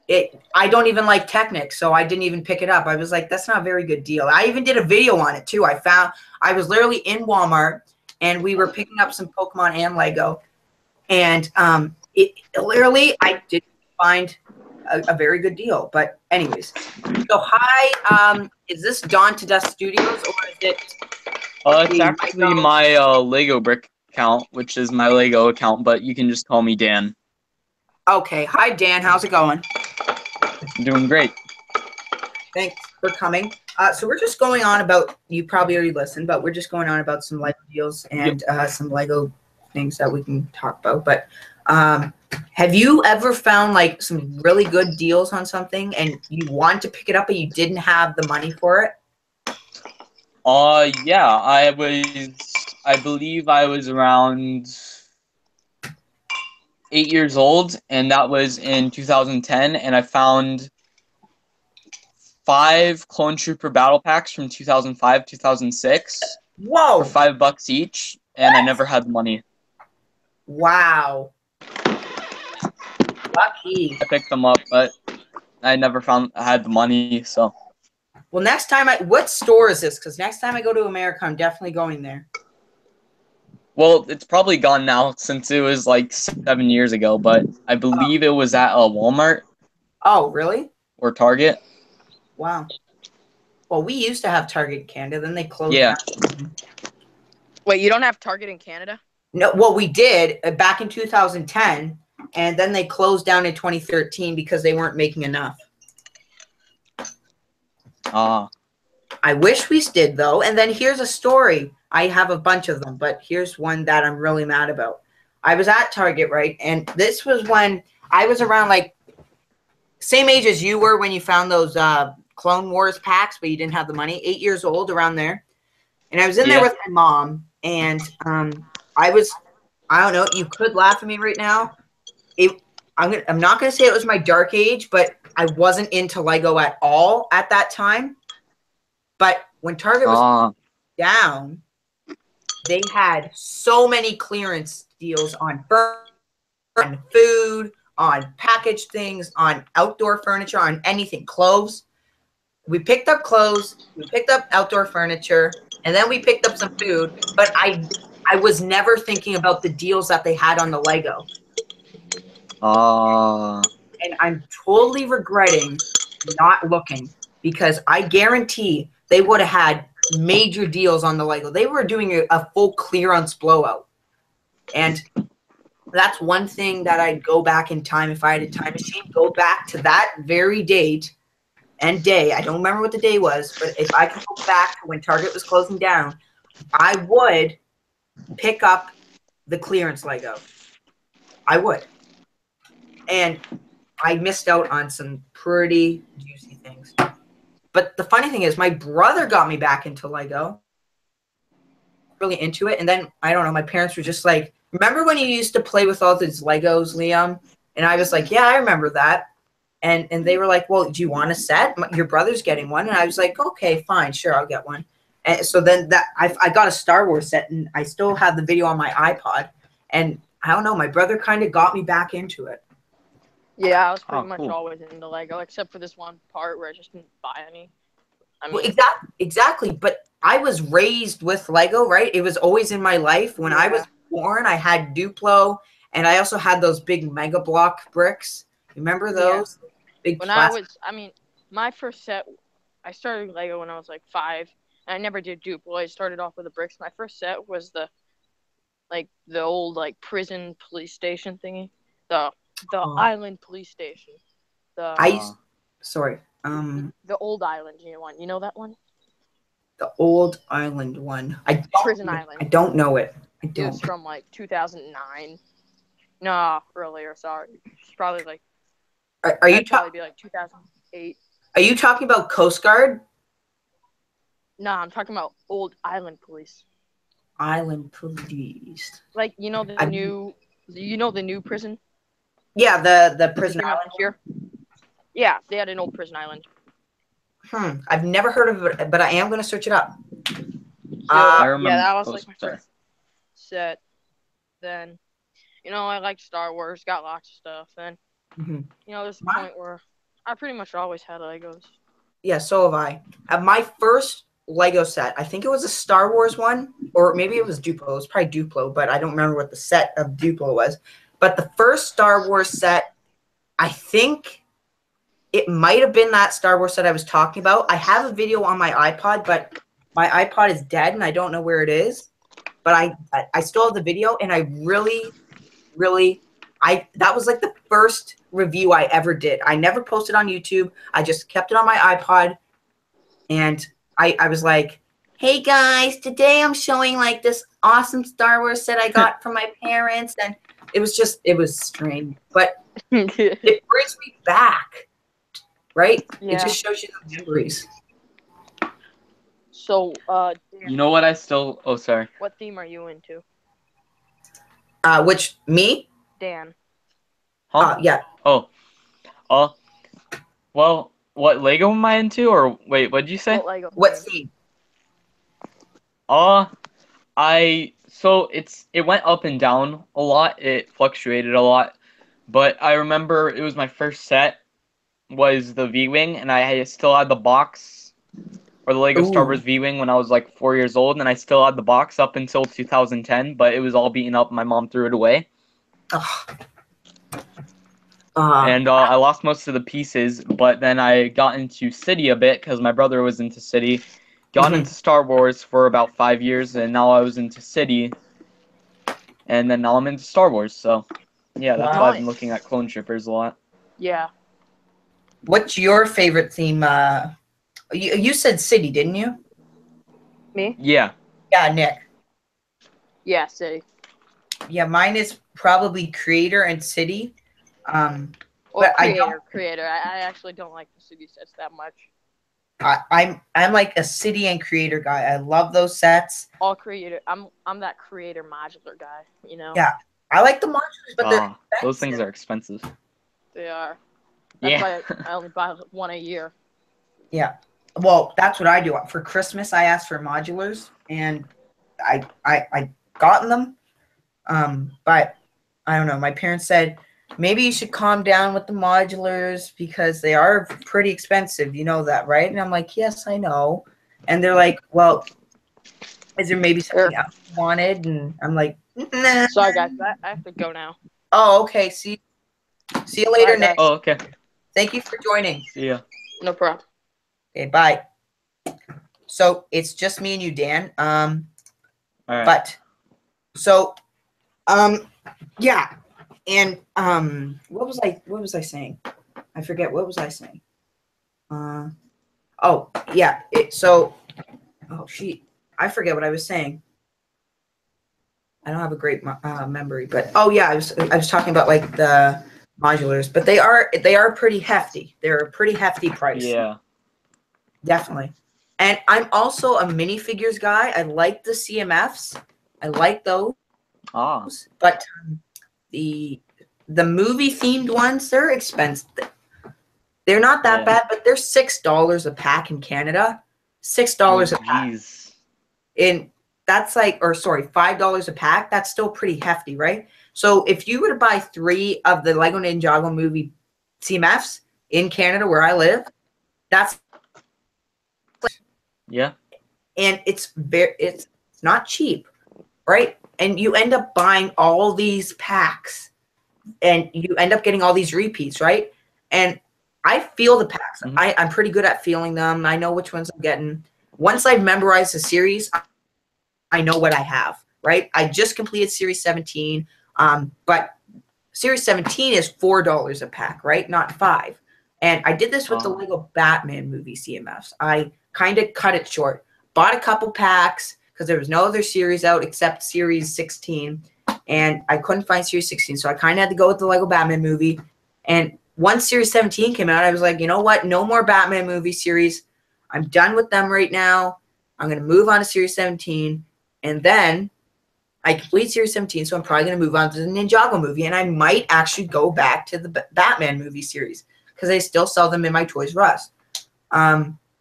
it. I don't even like Technic, so I didn't even pick it up. I was like, that's not a very good deal. I even did a video on it too. I was literally in Walmart, and we were picking up some Pokemon and Lego, and I didn't find a very good deal. But anyways, so hi, is this Dawn to Dusk Studios, or is it? It's actually my Lego Brick account, which is my Lego account, but you can just call me Dan. Okay, hi Dan, how's it going? I'm doing great. Thanks for coming. So we're just going on about, you probably already listened, but we're just going on about some Lego deals and some Lego things that we can talk about. But have you ever found like some really good deals on something and you want to pick it up but you didn't have the money for it? Yeah, I believe I was around 8 years old, and that was in 2010, and I found 5 Clone Trooper battle packs from 2005, 2006. Whoa! For $5 each, and I never had the money. Wow. Lucky. I picked them up, but I never had the money, so. Well, next time what store is this? Because next time I go to America, I'm definitely going there. Well, it's probably gone now since it was like 7 years ago, but I believe it was at Walmart. Oh, really? Or Target. Wow. Well, we used to have Target in Canada, then they closed down. Wait, you don't have Target in Canada? No, well, we did back in 2010, and then they closed down in 2013 because they weren't making enough. I wish we did, though. And then here's a story. I have a bunch of them, but here's one that I'm really mad about. I was at Target, right? And this was when I was around, like, same age as you were when you found those Clone Wars packs, but you didn't have the money. 8 years old, around there. And I was in there with my mom, and I don't know, you could laugh at me right now. I'm not going to say it was my dark age, but I wasn't into Lego at all at that time. But when Target was down, they had so many clearance deals on food, on packaged things, on outdoor furniture, on anything, clothes. We picked up clothes, we picked up outdoor furniture, and then we picked up some food. But I was never thinking about the deals that they had on the Lego. And I'm totally regretting not looking, because I guarantee they would have had major deals on the Lego. They were doing a full clearance blowout. And that's one thing that I'd go back in time if I had a time machine, go back to that very date and day. I don't remember what the day was, but if I could go back to when Target was closing down, I would pick up the clearance Lego. I would. And I missed out on some pretty juicy things. But the funny thing is, my brother got me back into Lego, really into it. And then, I don't know, my parents were just like, remember when you used to play with all these Legos, Liam? And I was like, yeah, I remember that. And they were like, well, do you want a set? Your brother's getting one. And I was like, okay, fine, sure, I'll get one. And so then I got a Star Wars set, and I still have the video on my iPod. And I don't know, my brother kind of got me back into it. Yeah, I was pretty much cool. always into Lego, except for this one part where I just didn't buy any. I mean, Well, exactly. But I was raised with Lego, right? It was always in my life. When I was born, I had Duplo, and I also had those big Mega Block bricks. Remember those? Yeah. Big when plastic. my first set, I started Lego when I was like 5. And I never did Duplo. I started off with the bricks. My first set was the old like prison police station thingy, the island police station. Sorry. The old island one. You know that one? The old island one. Prison Island. I don't know it. I It was don't. from like 2009. No, earlier. Sorry. It's probably like. Are you probably be like 2008? Are you talking about Coast Guard? No, I'm talking about old island police. Island police. Like the new prison. Yeah, the prison island. Here. Yeah, they had an old prison island. I've never heard of it, but I am going to search it up. I remember. Yeah, that was like my first set. Then, I liked Star Wars, got lots of stuff. Then, there's a point where I pretty much always had Legos. Yeah, so have I. My first Lego set, I think it was a Star Wars one, or maybe it was Duplo. It was probably Duplo, but I don't remember what the set of Duplo was. But the first Star Wars set, I think it might have been that Star Wars set I was talking about. I have a video on my iPod, but my iPod is dead and I don't know where it is. But I still have the video, and I really, that was like the first review I ever did. I never posted on YouTube. I just kept it on my iPod, and I was like, hey guys, today I'm showing like this awesome Star Wars set I got from my parents. And it was strange, but it brings me back, right? Yeah. It just shows you the memories. So, you know what oh, sorry. What theme are you into? Which, me? Dan. Huh? Yeah. Oh. Well, what Lego am I into, or wait, what did you say? What Lego? What theme? So it went up and down a lot. It fluctuated a lot, but I remember it was my first set was the V-Wing, and I still had the box, or the Lego Star Wars V-Wing when I was like 4 years old, and I still had the box up until 2010, but it was all beaten up. My mom threw it away. And I lost most of the pieces, but then I got into City a bit because my brother was into City. Got into Star Wars for about 5 years, and now I was into City, and then now I'm into Star Wars. So, yeah, that's why I've been looking at Clone Troopers a lot. Yeah. What's your favorite theme? You said City, didn't you? Me? Yeah. Yeah, Nick. Yeah, City. Yeah, mine is probably Creator and City. But Creator. I actually don't like the City sets that much. I'm like a City and Creator guy. I love those sets. All Creator. I'm that Creator modular guy. Yeah, I like the modulars, but those things are expensive. They are. That's why I only buy one a year. Yeah. Well, that's what I do. For Christmas, I asked for modulars, and I gotten them. But I don't know. My parents said, maybe you should calm down with the modulars because they are pretty expensive. You know that, right? And I'm like, yes, I know. And they're like, well, is there maybe something else you wanted? And I'm like, nah. Sorry, guys. I have to go now. Oh, okay. See you later, Bye, Nick. Oh, okay. Thank you for joining. See ya. No problem. Okay, bye. So it's just me and you, Dan. All right. But so, yeah. And what was I saying? I forget. What was I saying? Oh yeah. I forget what I was saying. I don't have a great memory, but oh yeah, I was talking about like the modulars, but they are pretty hefty. They're a pretty hefty price. Yeah. Definitely. And I'm also a minifigures guy. I like the CMFs. I like those. Ah. But the movie themed ones, they're expensive. They're not that bad, but they're $6 a pack in Canada. $6 a pack. Jeez. That's like, or sorry, $5 a pack. That's still pretty hefty, right? So if you were to buy 3 of the Lego Ninjago movie CMFs in Canada where I live, that's Yeah. and it's not cheap, right? And you end up buying all these packs and you end up getting all these repeats, right? And I feel the packs. Mhm. I'm pretty good at feeling them. I know which ones I'm getting. Once I've memorized the series, I know what I have, right? I just completed Series 17, but Series 17 is $4 a pack, right? Not 5. And I did this with the Lego Batman movie CMFs. I kind of cut it short. Bought a couple packs because there was no other series out except Series 16. And I couldn't find Series 16. So I kind of had to go with the Lego Batman movie. And once Series 17 came out, I was like, you know what? No more Batman movie series. I'm done with them right now. I'm going to move on to Series 17. And then I complete Series 17, so I'm probably going to move on to the Ninjago movie. And I might actually go back to the Batman movie series because I still sell them in my Toys R Us.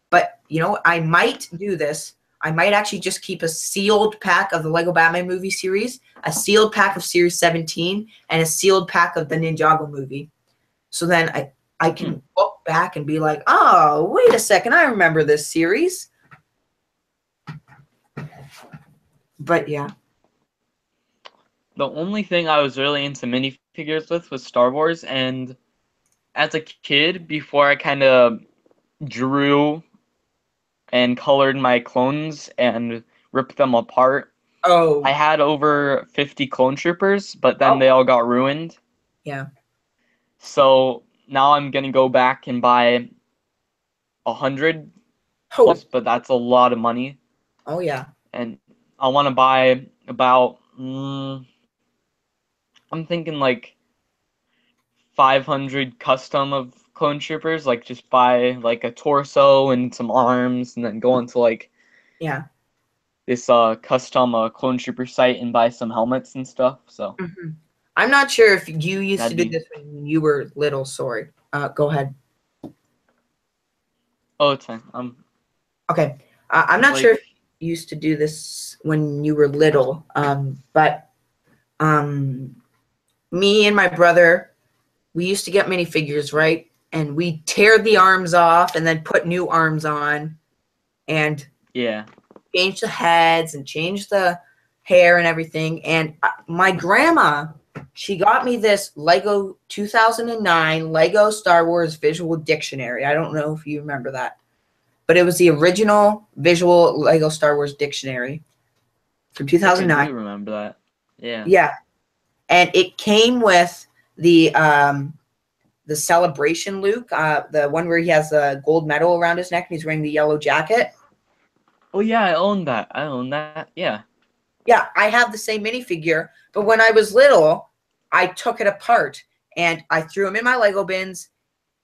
But, you know, I might do this. I might actually just keep a sealed pack of the Lego Batman movie series, a sealed pack of Series 17, and a sealed pack of the Ninjago movie. So then I can look back and be like, oh, wait a second, I remember this series. But yeah. The only thing I was really into minifigures with was Star Wars, and as a kid, before I kind of drew and colored my clones and ripped them apart, I had over 50 clone troopers, but then they all got ruined. Yeah. So now I'm gonna go back and buy 100 Oh. but that's a lot of money. Oh yeah. And I want to buy about I'm thinking like 500 custom of clone troopers, like just buy like a torso and some arms and then go into like this custom clone trooper site and buy some helmets and stuff. So I'm not sure if you used to do this when you were little. Sorry. Go ahead. Oh, it's fine. Okay. I'm not sure if you used to do this when you were little, but me and my brother, we used to get minifigures, right? And we tear the arms off and then put new arms on and change the heads and change the hair and everything. And my grandma, she got me this Lego 2009 Lego Star Wars Visual Dictionary. I don't know if you remember that, but it was the original visual Lego Star Wars Dictionary from 2009. I do remember that. Yeah. Yeah. And it came with the Celebration Luke, the one where he has the gold medal around his neck and he's wearing the yellow jacket. Oh yeah, I own that. Yeah. Yeah, I have the same minifigure, but when I was little, I took it apart and I threw them in my Lego bins.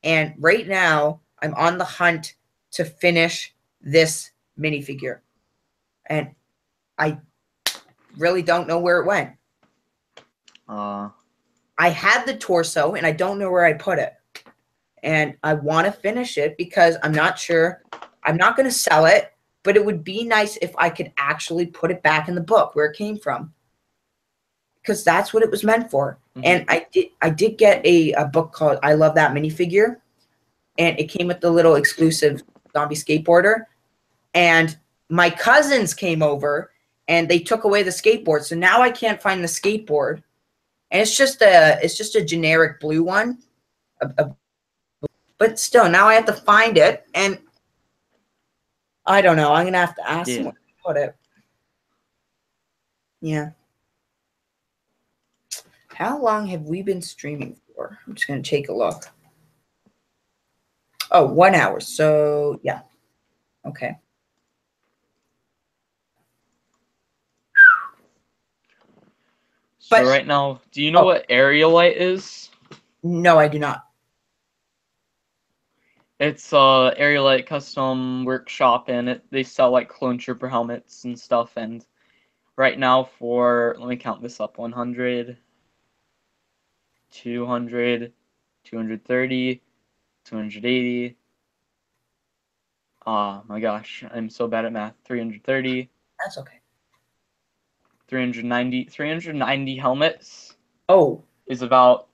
And right now, I'm on the hunt to finish this minifigure. And I really don't know where it went. I had the torso, and I don't know where I put it. And I want to finish it because I'm not sure. I'm not going to sell it. But it would be nice if I could actually put it back in the book where it came from. Because that's what it was meant for. And I did get a book called I Love That Minifigure. And it came with the little exclusive zombie skateboarder. And my cousins came over and they took away the skateboard. So now I can't find the skateboard. And it's just a generic blue one. But still, now I have to find it. And I don't know. I'm going to have to ask someone to put it. Yeah. How long have we been streaming for? I'm just going to take a look. Oh, 1 hour. So, yeah. Okay. So But- right now, do you know Oh. what Aerolite is? No, I do not. It's Aerolite custom workshop, and they sell like clone trooper helmets and stuff. And right now, for let me count this up: 100, 200, 230, 280. Oh my gosh, I'm so bad at math. 330, That's okay. 390 helmets Oh, is about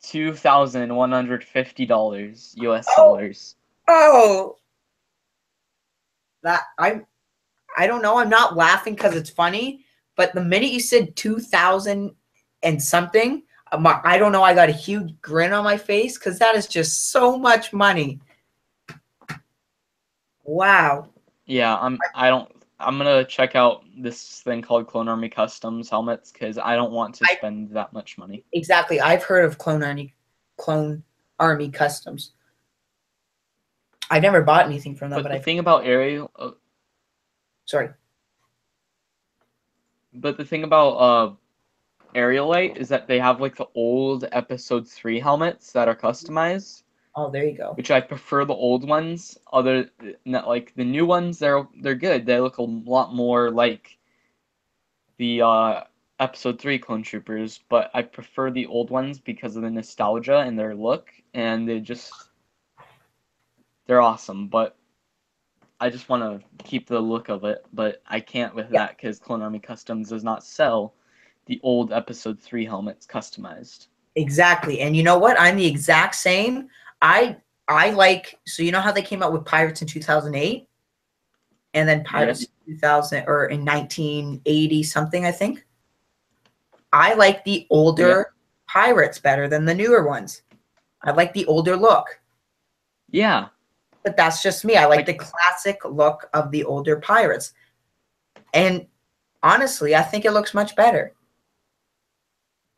$2,150 US Oh. dollars. oh, that I don't know. I'm not laughing because it's funny, but the minute you said 2,000 and something, I don't know. I got a huge grin on my face because that is just so much money. Wow. Yeah, I'm gonna check out this thing called Clone Army Customs helmets because I don't want to spend that much money. Exactly. I've heard of Clone Army Customs. I've never bought anything from them, But but the thing about sorry. But the thing about Aerolite is that they have like the old Episode 3 helmets that are customized, Oh, there you go. which I prefer the old ones. Like the new ones, they're good. They look a lot more like the Episode 3 Clone Troopers, but I prefer the old ones because of the nostalgia and their look, and they're awesome. But I just want to keep the look of it, but I can't with that because Clone Army Customs does not sell the old Episode 3 helmets customized. Exactly. And you know what? I'm the exact same. I like, so you know how they came out with Pirates in 2008 and then Pirates in 2000 or in 1980 something, I think. I like the older Pirates better than the newer ones. I like the older look. Yeah. But that's just me. I like the classic look of the older Pirates. And honestly, I think it looks much better.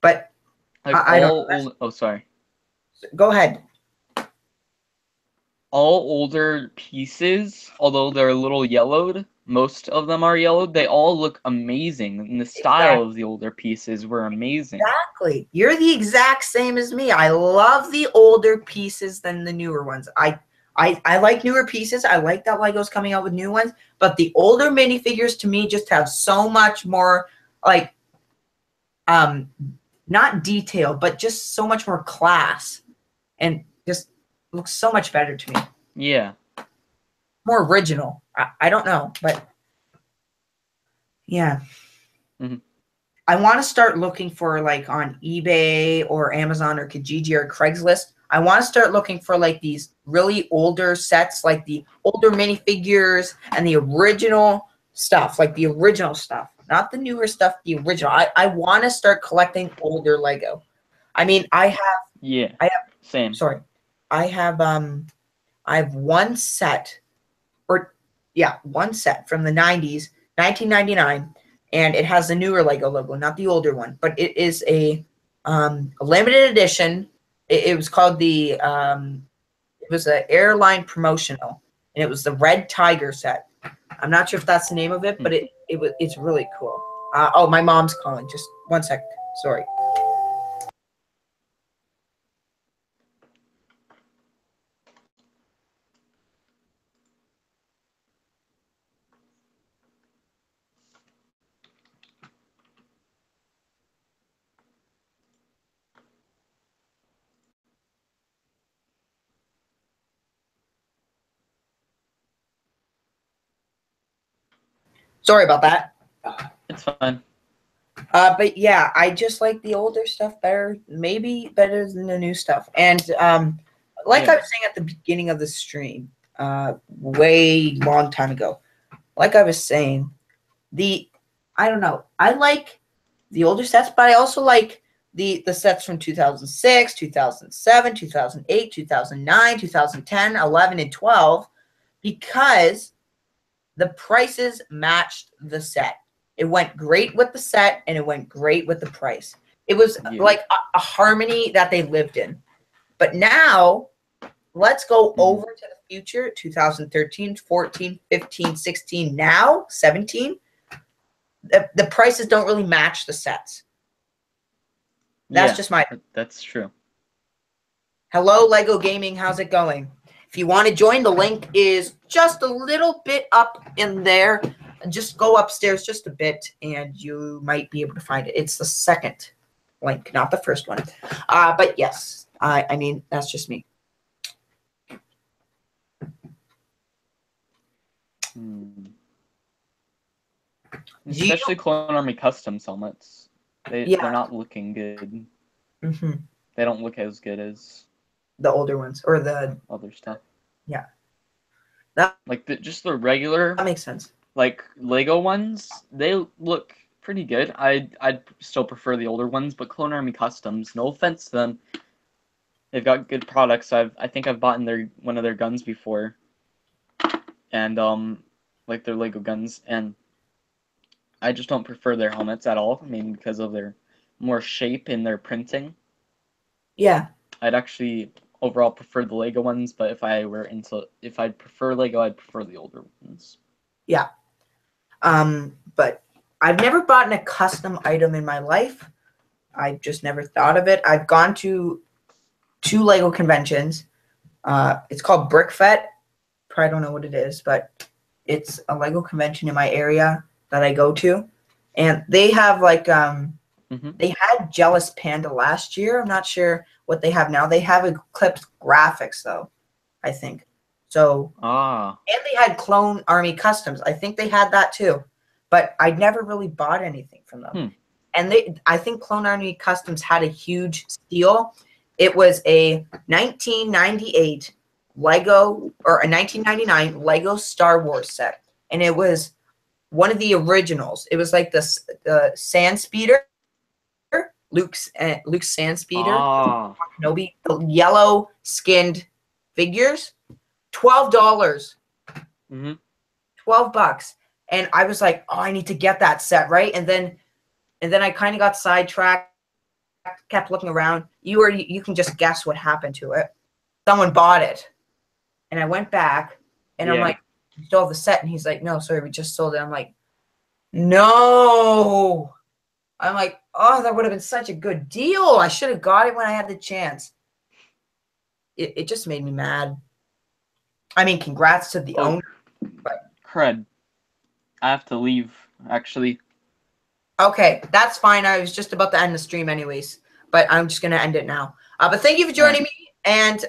But Like I don't know. oh, sorry. Go ahead. All older pieces, although they're a little yellowed, most of them are yellowed, they all look amazing. And the style of the older pieces were amazing. Exactly. You're the exact same as me. I love the older pieces than the newer ones. I like newer pieces. I like that Lego's coming out with new ones, but the older minifigures to me just have so much more like not detail, but just so much more class and just looks so much better to me. Yeah. More original. I don't know, but yeah. Mm-hmm. I want to start looking for like on eBay or Amazon or Kijiji or Craigslist. I want to start looking for like these really older sets, like the older minifigures and the original stuff, like the original stuff, not the newer stuff, the original. I want to start collecting older Lego. I mean, I have same. Sorry. I have one set one set from the 90s, 1999. And it has the newer Lego logo, not the older one. But it is a limited edition. It was called it was an airline promotional, and it was the Red Tiger set. I'm not sure if that's the name of it, but it's really cool. Oh, my mom's calling. Just one sec. Sorry. Sorry about that. It's fine. But yeah, I just like the older stuff better, maybe better than the new stuff. And I was saying at the beginning of the stream, way long time ago, like I was saying, I don't know, I like the older sets, but I also like the sets from 2006, 2007, 2008, 2009, 2010, 11, and 12 because the prices matched the set. It went great with the set, and it went great with the price. It was like a harmony that they lived in. But now, let's go over to the future, 2013, 14, 15, 16, now 17. The prices don't really match the sets. That's just my. That's true. Hello, Lego Gaming. How's it going? If you want to join, the link is just a little bit up in there. Just go upstairs just a bit, and you might be able to find it. It's the second link, not the first one. But yes, I mean, that's just me. Especially Clone Army Customs helmets. They're not looking good. Mm-hmm. They don't look as good as the older ones or the other stuff. Yeah. Like just the regular. That makes sense. Like Lego ones, they look pretty good. I'd still prefer the older ones, but Clone Army Customs, no offense to them, they've got good products. I think I've bought one of their guns before, and like their Lego guns, and I just don't prefer their helmets at all. Maybe because of their more shape in their printing. Yeah. I'd actually overall prefer the Lego ones, but if I'd prefer Lego, I'd prefer the older ones. Yeah. But I've never bought a custom item in my life. I've just never thought of it. I've gone to 2 Lego conventions. It's called Brickfest. Probably don't know what it is, but it's a Lego convention in my area that I go to. And they have like they had Jealous Panda last year. I'm not sure what they have now. They have Eclipse graphics though, I think. So and they had Clone Army Customs. I think they had that too. But I'd never really bought anything from them. And I think Clone Army Customs had a huge steal. It was a 1998 Lego or a 1999 Lego Star Wars set. And it was one of the originals. It was like the Sand Speeder. Luke's Sand Speeder. Kenobi, the yellow skinned figures. $12. $12. And I was like, oh, I need to get that set, right? And then I kind of got sidetracked, kept looking around. You can just guess what happened to it. Someone bought it. And I went back and I'm like, you still have the set? And he's like, no, sorry, we just sold it. I'm like, no. I'm like, oh, that would have been such a good deal. I should have got it when I had the chance. It just made me mad. I mean, congrats to the owner. But Cred. I have to leave, actually. Okay, that's fine. I was just about to end the stream anyways, but I'm just going to end it now. But thank you for joining me, and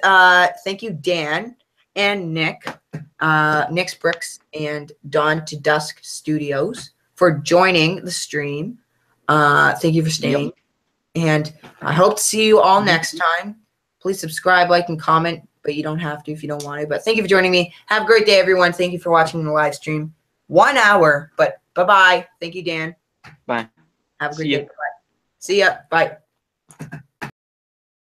thank you, Dan and Nick, Nick's Brix and Dawn to Dusk Studios for joining the stream. Thank you for staying, and I hope to see you all next time. Please subscribe, like, and comment, but you don't have to if you don't want to. But thank you for joining me. Have a great day, everyone. Thank you for watching the live stream. 1 hour, but bye-bye. Thank you, Dan. Bye. Have a great day. Bye. See ya. Bye.